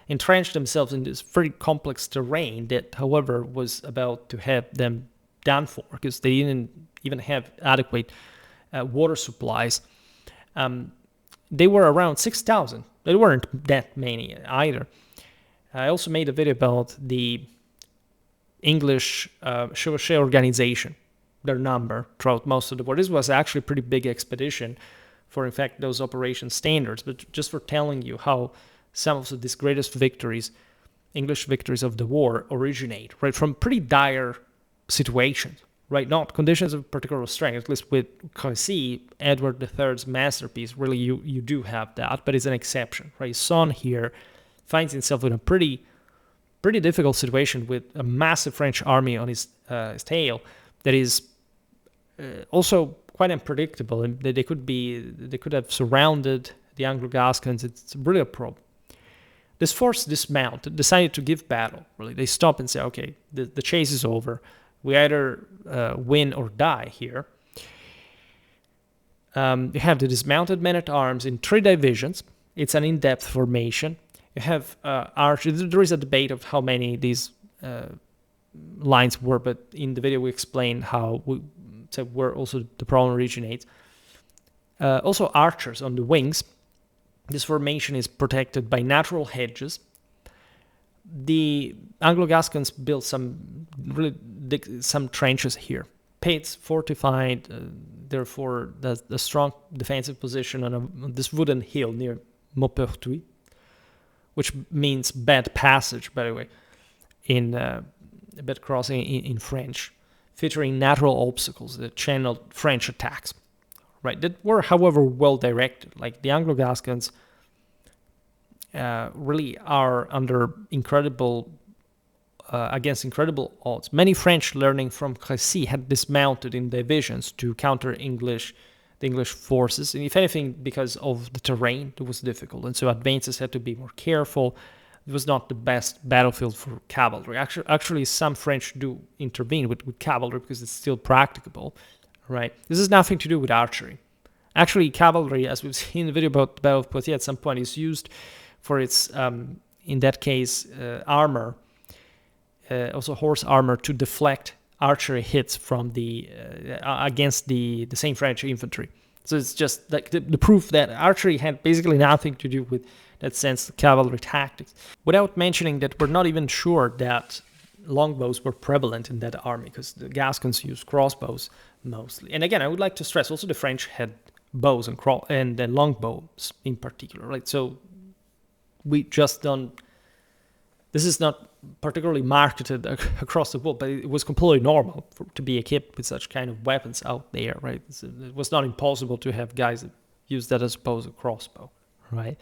entrenched themselves in this very complex terrain that, however, was about to have them done for, because they didn't even have adequate water supplies. They were around 6,000. They weren't that many either. I also made a video about the English chevauchée organization, their number throughout most of the war. This was actually a pretty big expedition for, in fact, those operation standards, but just for telling you how some of these greatest victories, English victories of the war, originate, right, from pretty dire situations, right, not conditions of particular strength. At least with Crécy, Edward III's masterpiece, really you do have that, but it's an exception, right? His son here finds himself in a pretty difficult situation with a massive French army on his tail that is also quite unpredictable, and they could have surrounded the Anglo-Gascons. It's really a problem. This force decided to give battle. Really, they stop and say, okay, the chase is over. We either win or die here. You have the dismounted men-at-arms in 3 divisions. It's an in-depth formation. You have archers. There is a debate of how many these lines were, but in the video we explain where also the problem originates. Also archers on the wings. This formation is protected by natural hedges. The Anglo-Gascons built some trenches here, Pates fortified, therefore, the strong defensive position on this wooden hill near Maupertuis, which means bad passage, by the way, in bad crossing in French, featuring natural obstacles that channeled French attacks, right? That were, however, well directed. Like the Anglo-Gascons really are under against incredible odds. Many French, learning from Crécy, had dismounted in divisions to counter the English forces, and if anything, because of the terrain, it was difficult, and so advances had to be more careful. It was not the best battlefield for cavalry. Actually, some French do intervene with cavalry because it's still practicable, right? This has nothing to do with archery. Actually, cavalry, as we've seen in the video about the Battle of Poitiers at some point, is used for its, in that case, armor, also horse armor, to deflect archery hits from against the same French infantry. So it's just like the proof that archery had basically nothing to do with that sense of cavalry tactics. Without mentioning that we're not even sure that longbows were prevalent in that army, because the Gascons used crossbows mostly. And again, I would like to stress also the French had bows and longbows in particular, right? So we just don't. This is not particularly marketed across the world, but it was completely normal to be equipped with such kind of weapons out there, right? It was not impossible to have guys that use that as opposed to a crossbow, right?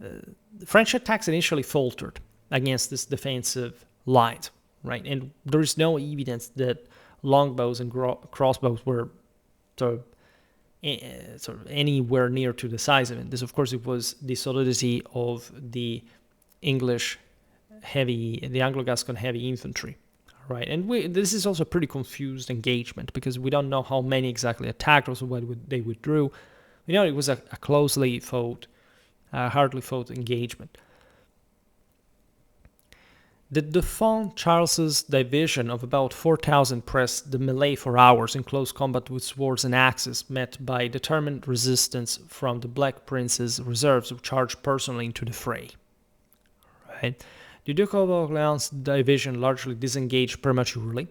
The French attacks initially faltered against this defensive lines, right? And there is no evidence that longbows and crossbows were sort of anywhere near to decisive. And this, of course, it was the solidity of the Anglo-Gascon heavy infantry, right? And this is also a pretty confused engagement because we don't know how many exactly attacked or what they withdrew. We know it was a closely fought, hardly fought engagement. The Dauphin Charles's division of about 4,000 pressed the melee for hours in close combat with swords and axes, met by determined resistance from the Black Prince's reserves who charged personally into the fray. Right? The Duke of Orleans' division largely disengaged prematurely,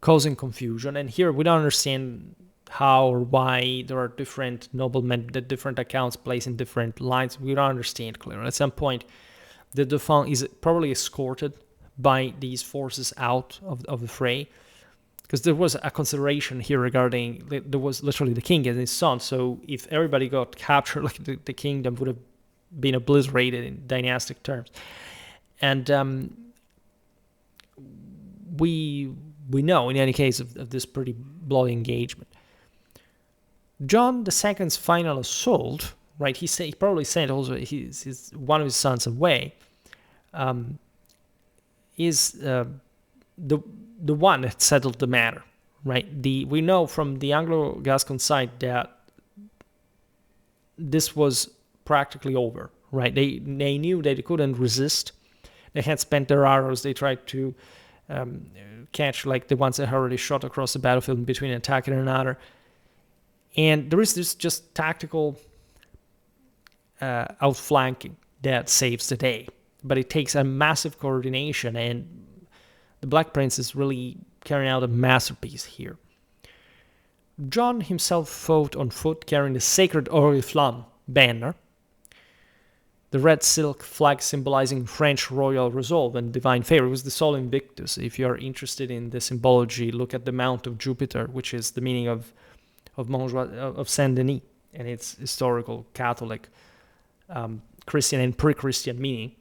causing confusion. And here we don't understand how or why there are different noblemen that different accounts place in different lines. We don't understand clearly. At some point, the Dauphin is probably escorted by these forces out of the fray, because there was a consideration here regarding, there was literally the king and his son, so if everybody got captured, like the kingdom would have been obliterated in dynastic terms. And we know, in any case, of this pretty bloody engagement. John II's final assault, right? He probably sent also one of his sons away. Is the one that settled the matter, right? We know from the Anglo-Gascon side that this was practically over, right? They knew that they couldn't resist. They had spent their arrows. They tried to catch like the ones that had already shot across the battlefield in between an attack and another. And there is this just tactical outflanking that saves the day. But it takes a massive coordination, and the Black Prince is really carrying out a masterpiece here. John himself fought on foot, carrying the sacred Oriflamme banner, the red silk flag symbolizing French royal resolve and divine favor. It was the Sol Invictus. If you are interested in the symbology, look at the Mount of Jupiter, which is the meaning of Saint Denis, and its historical Catholic, Christian and pre-Christian meaning.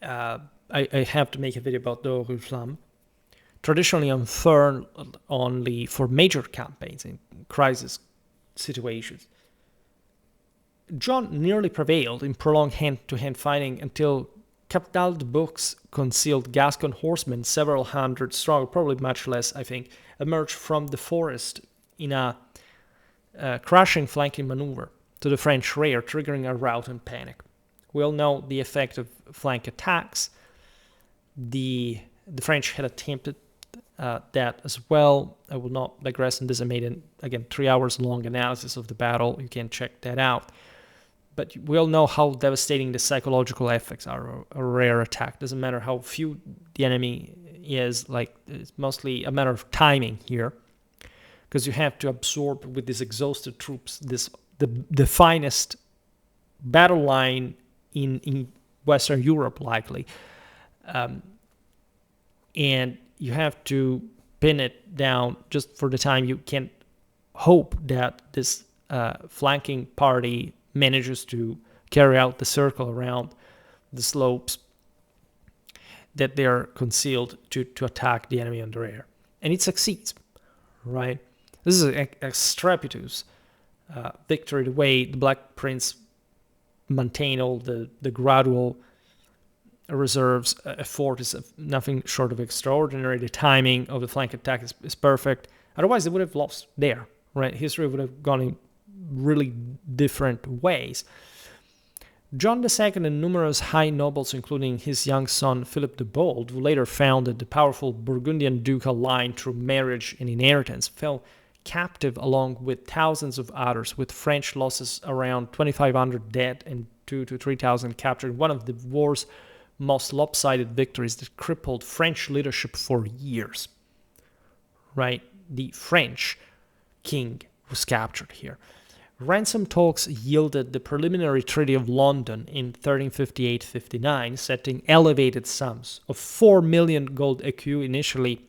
I have to make a video about the Oriflamme. Traditionally unfurled only for major campaigns in crisis situations. John nearly prevailed in prolonged hand-to-hand fighting until Captal de Buc's concealed Gascon horsemen, several hundred strong, probably much less, I think, emerged from the forest in a crushing flanking maneuver to the French rear, triggering a rout and panic. We all know the effect of flank attacks. The French had attempted that as well. I will not digress on this. I made, again, 3 hours long analysis of the battle. You can check that out. But we all know how devastating the psychological effects are of a rare attack. Doesn't matter how few the enemy is like it's mostly a matter of timing here, because you have to absorb with these exhausted troops the finest battle line in Western Europe, likely, and you have to pin it down just for the time. You can hope that this flanking party manages to carry out the circle around the slopes that they are concealed to attack the enemy on the rear. And it succeeds, right? This is a strepitous victory, the way the Black Prince maintain all the gradual reserves. A fort is nothing short of extraordinary. The timing of the flank attack is perfect. Otherwise, they would have lost there, right? History would have gone in really different ways. John II and numerous high nobles, including his young son Philip the Bold, who later founded the powerful Burgundian ducal line through marriage and inheritance, fell captive along with thousands of others, with French losses around 2,500 dead and 2,000 to 3,000 captured. One of the war's most lopsided victories that crippled French leadership for years. Right? The French king was captured here. Ransom talks yielded the preliminary Treaty of London in 1358-59, setting elevated sums of 4 million gold écus initially,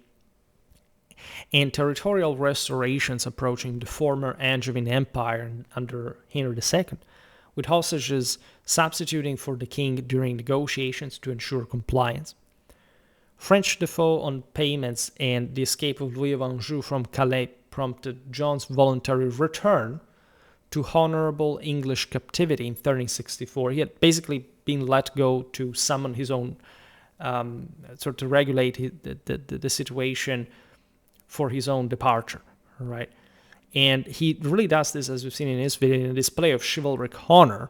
and territorial restorations approaching the former Angevin Empire under Henry II, with hostages substituting for the king during negotiations to ensure compliance. French default on payments and the escape of Louis of Anjou from Calais prompted John's voluntary return to honorable English captivity in 1364. He had basically been let go to summon his own, sort of regulate the situation for his own departure, right? And he really does this, as we've seen in his video, in a display of chivalric honor,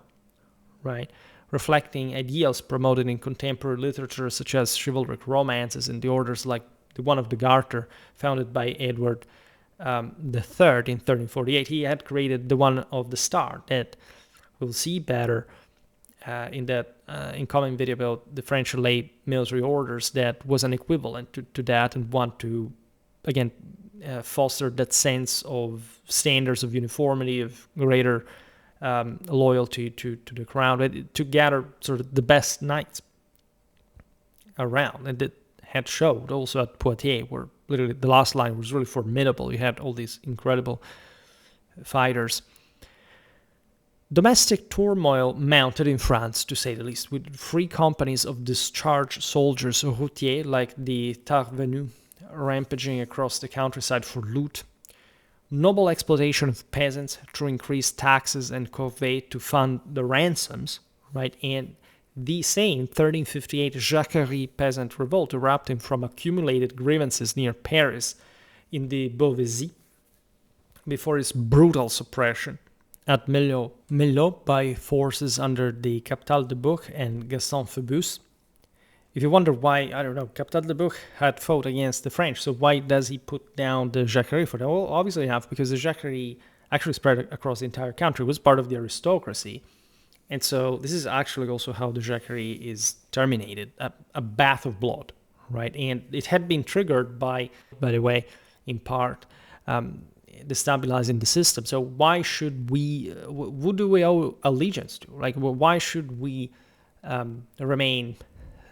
right? Reflecting ideals promoted in contemporary literature, such as chivalric romances and the orders like the one of the Garter, founded by Edward the Third in 1348. He had created the one of the Star that we'll see better in that incoming video about the French late military orders, that was an equivalent to that, and want to again foster that sense of standards of uniformity, of greater loyalty to the crown, to gather sort of the best knights around. And it had showed also at Poitiers, where literally the last line was really formidable. You had all these incredible fighters. Domestic turmoil mounted in France, to say the least, with 3 companies of discharged soldiers routiers like the Tarvenus rampaging across the countryside for loot, noble exploitation of peasants through increased taxes and corvée to fund the ransoms, right? And the same 1358 Jacquerie peasant revolt erupting from accumulated grievances near Paris in the Beauvaisis before its brutal suppression at Melot by forces under the Capital de Buch and Gaston Phoebus. If you wonder why, I don't know, Capital de Buch had fought against the French, so why does he put down the Jacquerie for that? Well, obviously enough, because the Jacquerie actually spread across the entire country. It was part of the aristocracy. And so this is actually also how the Jacquerie is terminated, a bath of blood, right? And it had been triggered by the way, in part, destabilizing the system. So why should we, who do we owe allegiance to? Like, why should we remain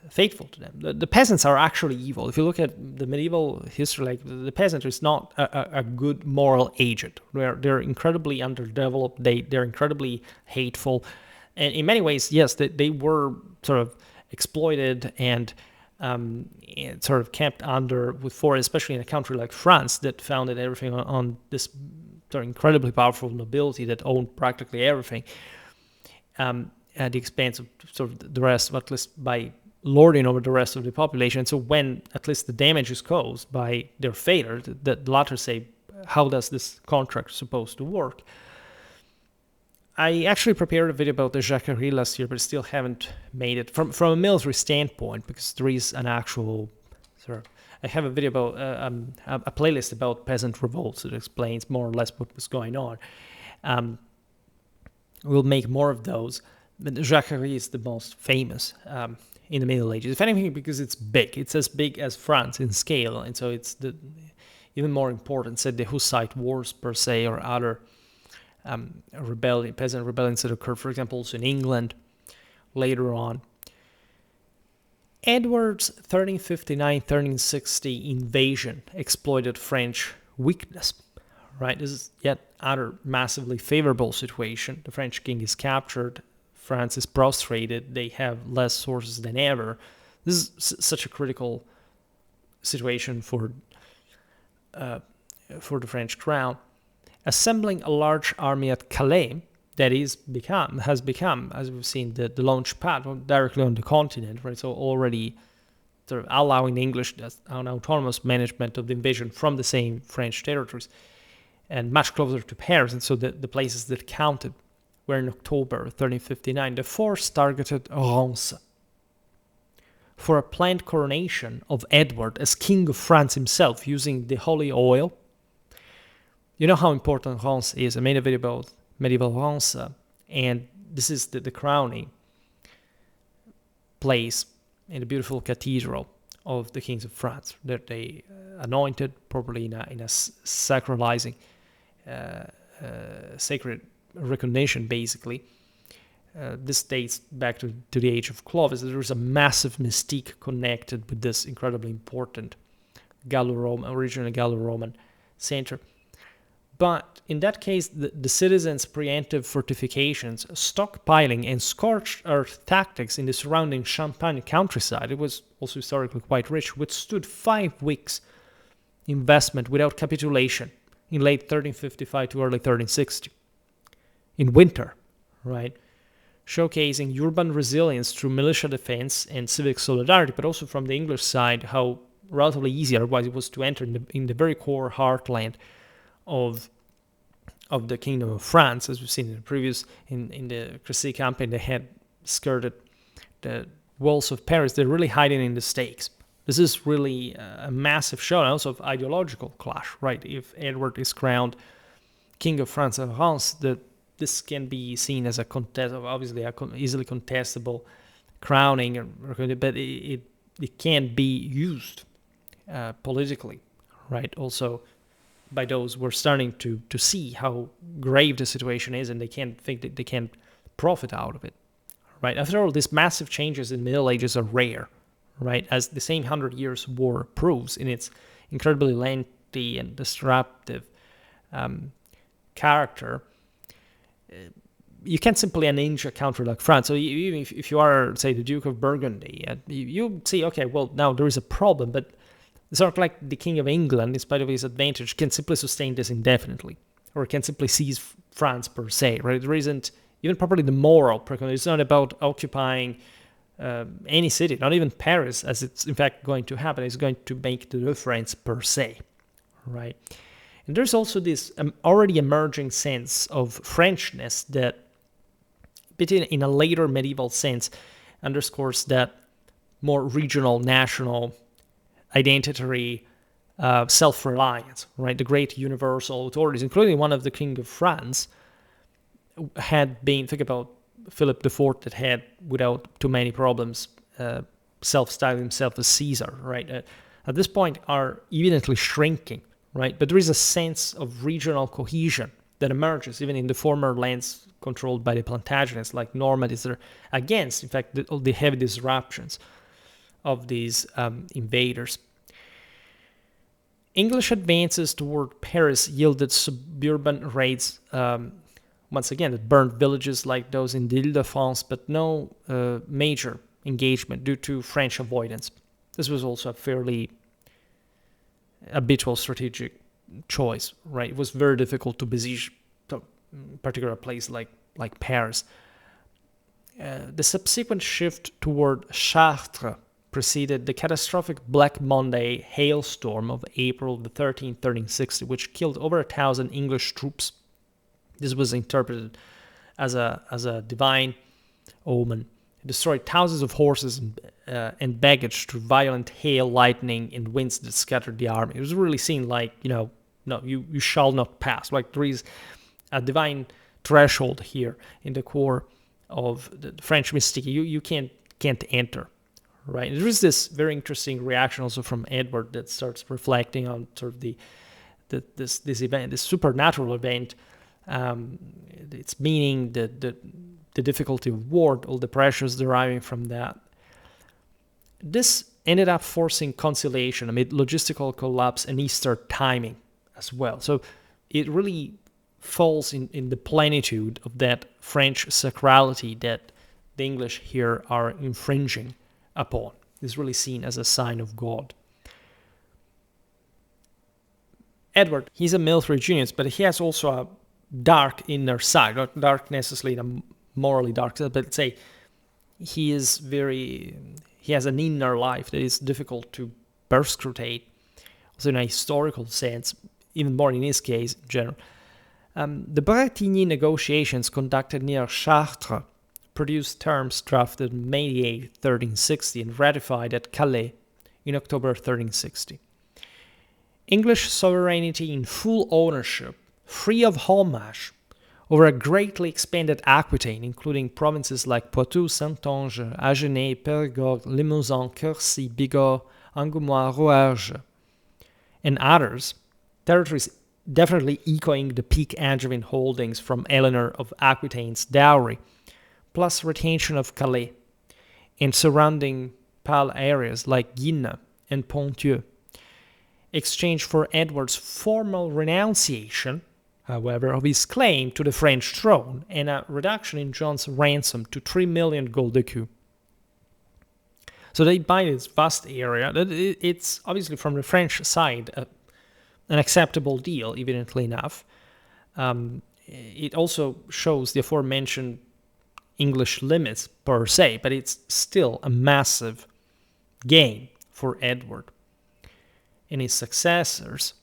faithful to them? The peasants are actually evil. If you look at the medieval history, like the peasant is not a good moral agent. They're incredibly underdeveloped. They're incredibly hateful. And in many ways, yes, they were sort of exploited and sort of kept under with force, especially in a country like France that founded everything on this sort of incredibly powerful nobility that owned practically everything at the expense of sort of the rest, at least by lording over the rest of the population. So when at least the damage is caused by their failure, the latter say, how does this contract supposed to work? I actually prepared a video about the Jacquerie last year, but still haven't made it from a military standpoint, because there is an actual sort of, I have a video about a playlist about peasant revolts that explains more or less what was going on. We'll make more of those, but Jacquerie is the most famous in the Middle Ages. If anything, because it's big. It's as big as France in scale, and so it's even more important than the Hussite Wars per se, or other peasant rebellions that occurred, for example, also in England later on. Edward's 1359-1360 invasion exploited French weakness, right? This is yet another massively favorable situation. The French king is captured, France is prostrated, they have less sources than ever. This is such a critical situation for the French crown. Assembling a large army at Calais that has become, as we've seen, the launch pad directly on the continent, right? So already sort of allowing the English an autonomous management of the invasion from the same French territories, and much closer to Paris. And so the places that counted were in October 1359. The force targeted Reims for a planned coronation of Edward as King of France himself, using the holy oil. You know how important Reims is. I made a video about medieval Reims, and this is the crowning place in the beautiful cathedral of the kings of France that they anointed properly in a sacralizing, sacred recognition, basically. This dates back to the age of Clovis. There is a massive mystique connected with this incredibly important originally Gallo-Roman center. But in that case, the citizens' preemptive fortifications, stockpiling, and scorched earth tactics in the surrounding Champagne countryside, it was also historically quite rich, withstood 5 weeks' investment without capitulation in late 1355 to early 1360. In winter, right? Showcasing urban resilience through militia defense and civic solidarity, but also from the English side, how relatively easy otherwise it was to enter in the very core heartland of the Kingdom of France, as we've seen in the previous, in the Crécy campaign. They had skirted the walls of Paris. They're really hiding in the stakes. This is really a massive show, also of ideological clash, right? If Edward is crowned King of France and France, this can be seen as a contest, obviously a easily contestable crowning, but it can be used politically, right? Also, by those who are starting to see how grave the situation is, and they can't think that they can profit out of it, right? After all, these massive changes in the Middle Ages are rare, right? As the same 100 Years' War proves in its incredibly lengthy and disruptive character. You can't simply unhinge a country like France. So even if you are, say, the Duke of Burgundy, you see, okay, well, now there is a problem, but it's not like the King of England, in spite of his advantage, can simply sustain this indefinitely, or can simply seize France per se, right? There isn't even properly the moral precondition. It's not about occupying any city, not even Paris, as it's in fact going to happen. It's going to make the difference per se, right? And there's also this already emerging sense of Frenchness that, in a later medieval sense, underscores that more regional, national, identitary self-reliance, right? The great universal authorities, including one of the King of France, had been, think about Philip IV, that had, without too many problems, self-styled himself as Caesar, right? At this point are evidently shrinking, right? But there is a sense of regional cohesion that emerges even in the former lands controlled by the Plantagenets, like Normandy, that are against, in fact, the heavy disruptions of these invaders. English advances toward Paris yielded suburban raids, once again, that burned villages like those in the Ile-de-France, but no major engagement due to French avoidance. This was also a fairly habitual strategic choice, right? It was very difficult to besiege a particular place like Paris. The subsequent shift toward Chartres preceded the catastrophic Black Monday hailstorm of April the 13th, 1360, which killed over 1,000 English troops. This was interpreted as a divine omen. It destroyed thousands of horses and baggage through violent hail, lightning, and winds that scattered the army. It was really seen like, no, you shall not pass. Like there is a divine threshold here in the core of the French mystique. You can't enter, right? There is this very interesting reaction also from Edward that starts reflecting on sort of this event, this supernatural event, its meaning, the difficulty of war, all the pressures deriving from that. This ended up forcing conciliation amid logistical collapse and Easter timing as well. So it really falls in the plenitude of that French sacrality that the English here are infringing upon. It's really seen as a sign of God. Edward, he's a military genius, but he has also a dark inner side, not dark necessarily in a morally dark side, but say he has an inner life that is difficult to perscrutate, also in a historical sense, even more in his case in general. The Bretigny negotiations conducted near Chartres produced terms drafted May 8, 1360 and ratified at Calais in October 1360. English sovereignty in full ownership, free of homage, over a greatly expanded Aquitaine, including provinces like Poitou, Saintonge, Agenais, Périgord, Limousin, Quercy, Bigorre, Angoumois, Rouergue, and others, territories definitely echoing the peak Angevin holdings from Eleanor of Aquitaine's dowry, plus retention of Calais, and surrounding Pale areas like Guines and Ponthieu. Exchanged for Edward's formal renunciation, however, of his claim to the French throne and a reduction in John's ransom to 3 million gold écus. So they buy this vast area. It's obviously from the French side an acceptable deal, evidently enough. It also shows the aforementioned English limits per se, but it's still a massive gain for Edward and his successors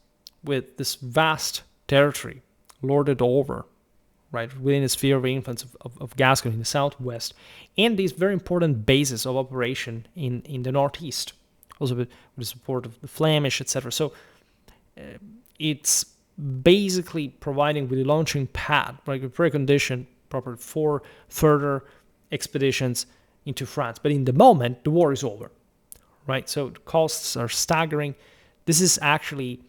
with this vast territory lorded over, right, within the sphere of influence of Gascony in the southwest, and these very important bases of operation in the northeast, also with the support of the Flemish, etc. So it's basically providing with the launching pad, like a precondition proper for further expeditions into France. But in the moment, the war is over, right? So the costs are staggering. This is actually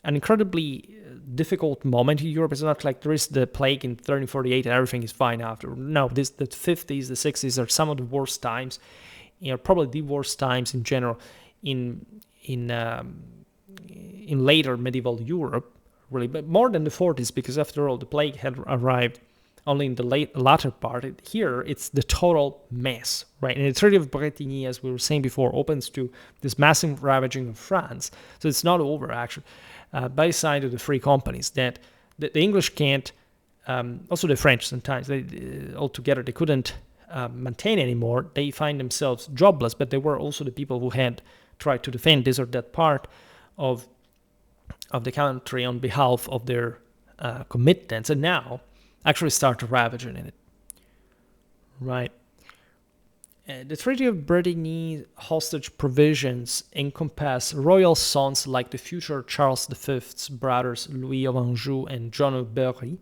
an incredibly difficult moment in Europe. It's not like there is the plague in 1348 and everything is fine after. No, the 50s, the 60s are some of the worst times, probably the worst times in general in later medieval Europe, really, but more than the 40s, because after all, the plague had arrived only in the latter part. Here, it's the total mess, right? And the Treaty of Bretigny, as we were saying before, opens to this massive ravaging of France. So it's not over, actually, by the side of the free companies that the English can't, also the French sometimes, altogether, they couldn't maintain anymore. They find themselves jobless, but they were also the people who had tried to defend this or that part of the country on behalf of their commitments, and now actually start ravaging in it, right? The Treaty of Bretigny hostage provisions encompass royal sons like the future Charles V's brothers Louis of Anjou and John of Berry,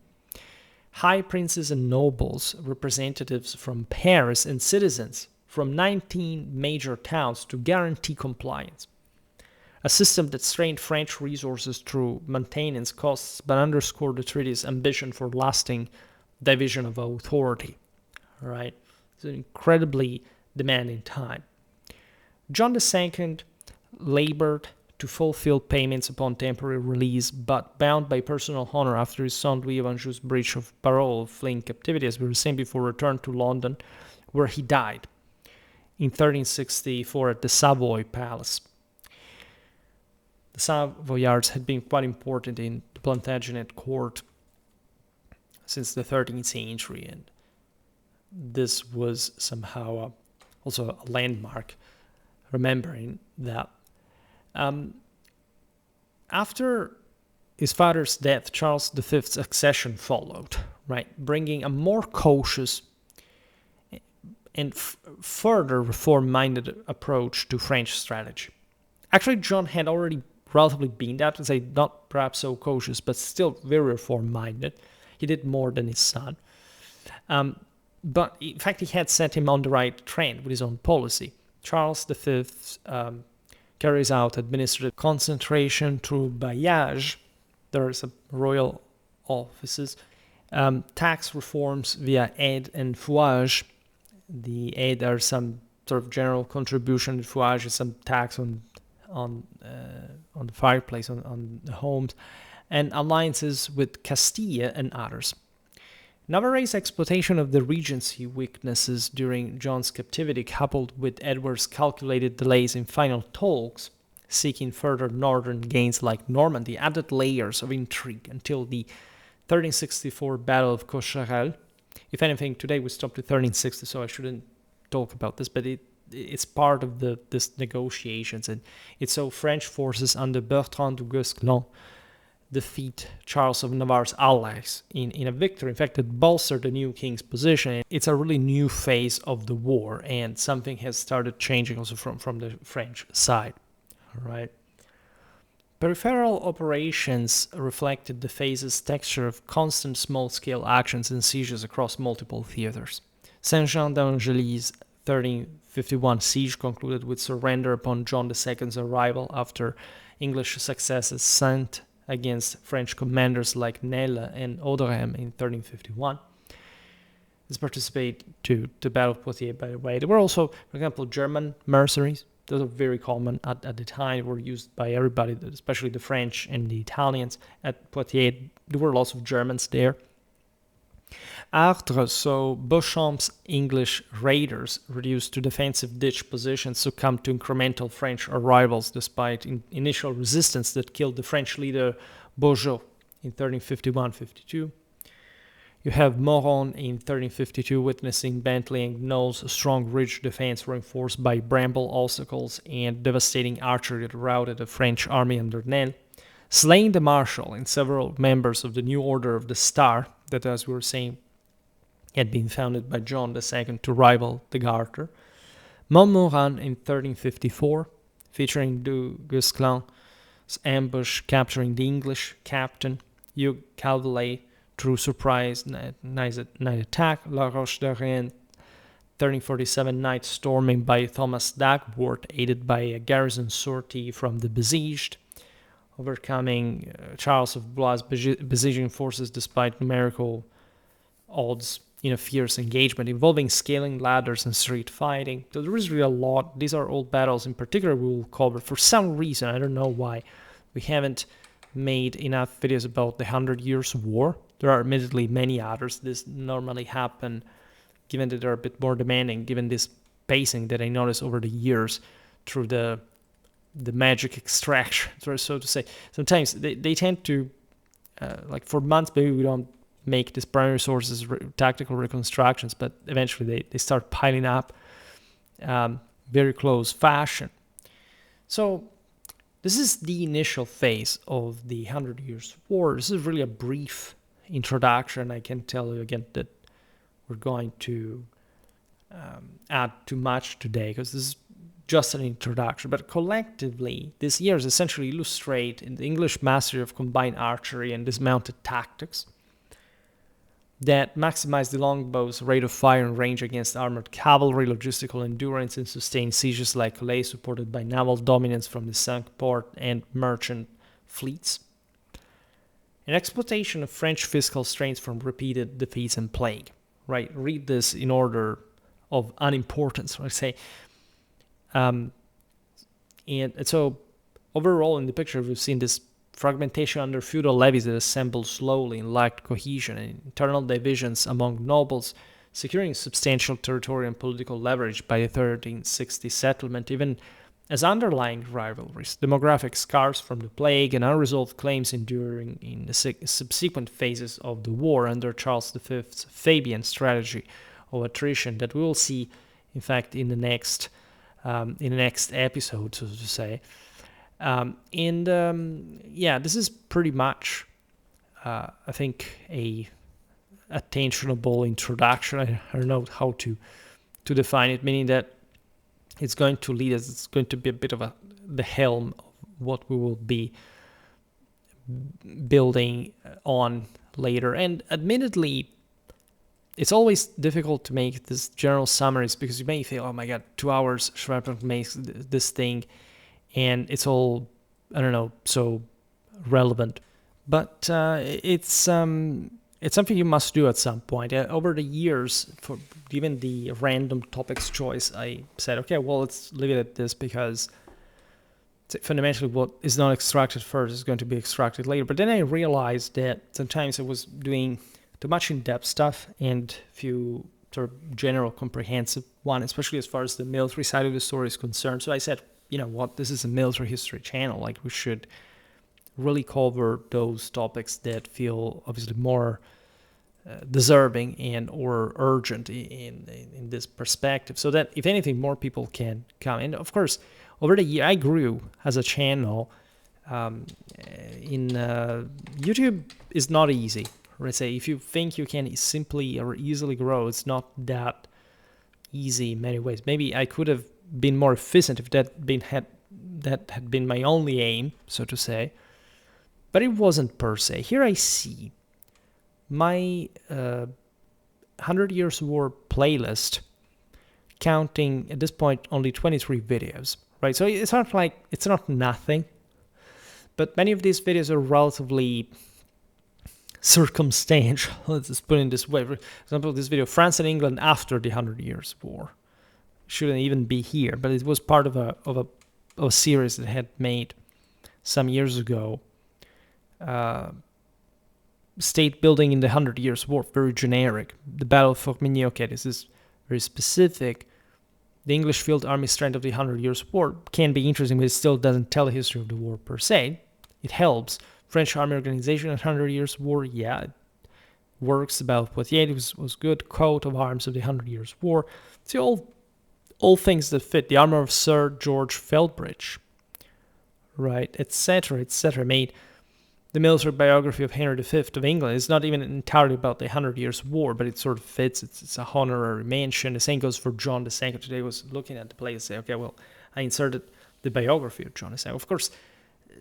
high princes and nobles, representatives from Paris, and citizens from 19 major towns to guarantee compliance. A system that strained French resources through maintenance costs but underscored the treaty's ambition for lasting division of authority. Right? It's an incredibly demanding time. John II labored to fulfill payments upon temporary release, but bound by personal honor after his son Louis of Anjou's breach of parole, fleeing captivity, as we were saying before, returned to London, where he died in 1364 at the Savoy Palace. The Savoyards had been quite important in the Plantagenet court since the 13th century, and this was somehow also a landmark, remembering that. After his father's death, Charles V's accession followed, right, bringing a more cautious and further reform-minded approach to French strategy. Actually, John had already relatively been that, say, not perhaps so cautious, but still very reform-minded. He did more than his son. But in fact, he had set him on the right trend with his own policy, Charles V carries out administrative concentration through bailliage. There are some royal offices. Tax reforms via aide and fouage. The aide are some sort of general contribution. The fouage is some tax on the fireplace, on the homes, and alliances with Castilla and others. Navarre's exploitation of the regency weaknesses during John's captivity, coupled with Edward's calculated delays in final talks, seeking further northern gains like Normandy, added layers of intrigue until the 1364 Battle of Cocherel. If anything, today we stopped at 1360, so I shouldn't talk about this, but it's part of this negotiations, and it's so French forces under Bertrand du Guesclin defeat Charles of Navarre's allies in a victory. In fact, it bolstered the new king's position. It's a really new phase of the war, and something has started changing also from the French side. All right. Peripheral operations reflected the phase's texture of constant small-scale actions and sieges across multiple theaters. Saint-Jean d'Angély's 1351 siege concluded with surrender upon John II's arrival after English successes sent against French commanders like Nesle and Auderham in 1351. This participated to the Battle of Poitiers, by the way. There were also, for example, German mercenaries. Those are very common at the time, were used by everybody, especially the French and the Italians. At Poitiers, there were lots of Germans there. Ardres, so Beauchamp's English raiders, reduced to defensive ditch positions, succumbed to incremental French arrivals despite initial resistance that killed the French leader Beaujeu in 1351-52. You have Moron in 1352 witnessing Bentley and Knowles' strong ridge defense reinforced by bramble obstacles and devastating archery that routed the French army under Nesle, slaying the Marshal and several members of the new Order of the Star that, as we were saying, had been founded by John II to rival the Garter. Montmorin in 1354, featuring du Guesclin's ambush capturing the English captain Hugh Calveley through surprise night attack. La Roche-de-Rien, 1347 night storming by Thomas Dagworth, aided by a garrison sortie from the besieged, overcoming Charles of Blois' besieging forces despite numerical odds in a fierce engagement involving scaling ladders and street fighting. So there is really a lot. These are old battles in particular we will cover. For some reason, I don't know why, we haven't made enough videos about the 100 Years' War. There are admittedly many others. This normally happen given that they're a bit more demanding, given this pacing that I noticed over the years through the magic extraction, so to say. Sometimes they tend to, like for months, maybe we don't make these primary sources tactical reconstructions, but eventually they start piling up very close fashion. So this is the initial phase of the 100 Years' War. This is really a brief introduction. I can tell you again that we're going to add too much today because this is just an introduction. But collectively, these years essentially illustrate the English mastery of combined archery and dismounted tactics that maximize the longbow's rate of fire and range against armored cavalry, logistical endurance, and sustained sieges like Calais, supported by naval dominance from the Cinque-Port and merchant fleets. An exploitation of French fiscal strains from repeated defeats and plague. Right, read this in order of unimportance, I say. And so overall in the picture, we've seen this fragmentation under feudal levies that assembled slowly and lacked cohesion, and internal divisions among nobles, securing substantial territorial and political leverage by the 1360 settlement, even as underlying rivalries, demographic scars from the plague, and unresolved claims enduring in the subsequent phases of the war under Charles V's Fabian strategy of attrition that we will see, in fact, in the next episode, so to say. This is pretty much, I think, a attainable introduction. I don't know how to define it, meaning that it's going to lead us, it's going to be a bit of the helm of what we will be building on later. And admittedly, it's always difficult to make this general summaries because you may feel, oh my god, 2 hours Schwerpunkt makes this thing, and it's all, I don't know, so relevant. But it's something you must do at some point. Over the years, for given the random topics choice, I said, okay, well, let's leave it at this because fundamentally what is not extracted first is going to be extracted later. But then I realized that sometimes I was doing too much in-depth stuff and few sort of general comprehensive one, especially as far as the military side of the story is concerned. So I said, you know what, this is a military history channel. Like, we should really cover those topics that feel obviously more deserving and or urgent in this perspective, so that if anything, more people can come. And of course, over the year, I grew as a channel. YouTube is not easy. Let's say if you think you can simply or easily grow, it's not that easy in many ways. Maybe I could have been more efficient if that had been my only aim, so to say. But it wasn't per se. Here I see my 100 Years War playlist counting at this point only 23 videos, right? So it's not like, it's not nothing, but many of these videos are relatively circumstantial. Let's just put it this way. For example, this video, France and England after the 100 Years War, shouldn't even be here, but it was part of a series that I had made some years ago. State building in the 100 Years War, very generic. The Battle of Fogmigny, okay, this is very specific. The English Field Army Strength of the 100 Years War can be interesting, but it still doesn't tell the history of the war per se. It helps. French Army Organization of the 100 Years War, yeah, it works. About Poitiers was good. Coat of Arms of the 100 Years War. See, all things that fit. The Armor of Sir George Felbridge, right, etc., etc. Made the military biography of Henry V of England. It's not even entirely about the 100 Years War, but it sort of fits. It's a honorary mention. The same goes for John II. Today I was looking at the play and say, okay, well, I inserted the biography of John II. Of course,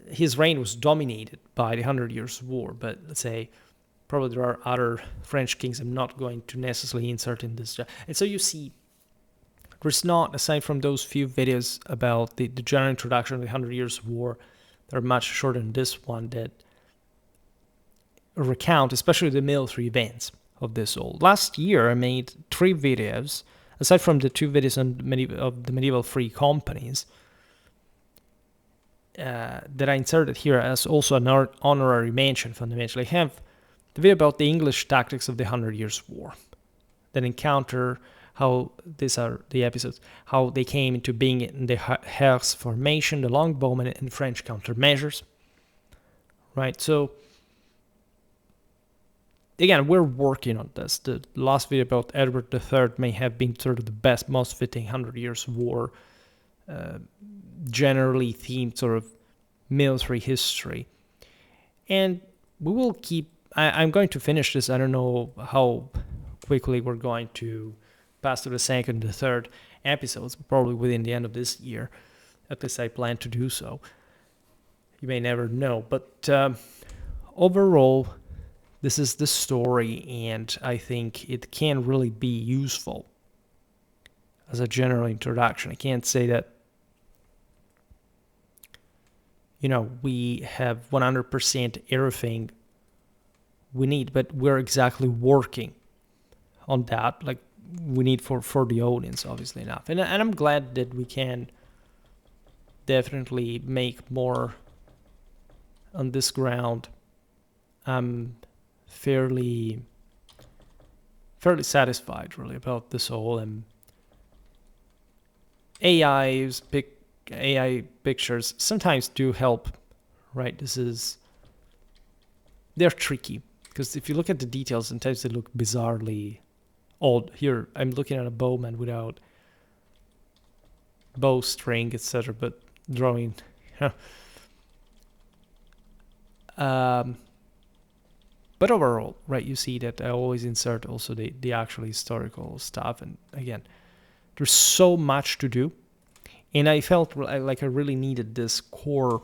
his reign was dominated by the 100 Years War, but let's say probably there are other French kings I'm not going to necessarily insert in this. And so you see, there's not, aside from those few videos about the general introduction of the 100 Years War, that are much shorter than this one, that recount especially the military events of this all. Last year I made 3 videos, aside from the 2 videos on the medieval free companies, that I inserted here as also an honorary mention. Fundamentally, I have the video about the English tactics of the 100 Years War, that encounter how these are the episodes, how they came into being in the Herse formation, the longbowmen, and French countermeasures, right? So again, we're working on this. The last video about Edward III may have been sort of the best, most fitting 100 Years War, generally themed sort of military history. And we will keep, I'm going to finish this. I don't know how quickly we're going to pass to the second and the third episodes, probably within the end of this year. At least I plan to do so. You may never know. But overall, this is the story, and I think it can really be useful as a general introduction. I can't say that, you know, we have 100% everything we need, but we're exactly working on that. Like, we need for the audience, obviously enough. And I'm glad that we can definitely make more on this ground. I'm fairly satisfied, really, about this whole AI pictures sometimes do help, right? They're tricky, because if you look at the details, sometimes they look bizarrely odd. Here, I'm looking at a bowman without bowstring, etc., but drawing. But overall, right, you see that I always insert also the actual historical stuff. And again, there's so much to do. And I felt like I really needed this core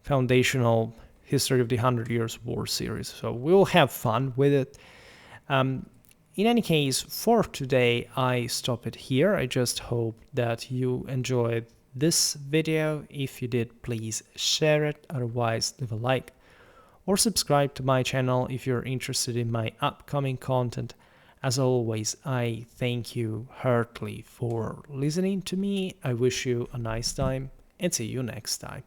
foundational history of the 100 Years War series. So we'll have fun with it. In any case, for today, I stop it here. I just hope that you enjoyed this video. If you did, please share it. Otherwise, leave a like or subscribe to my channel if you're interested in my upcoming content. As always, I thank you heartily for listening to me. I wish you a nice time and see you next time.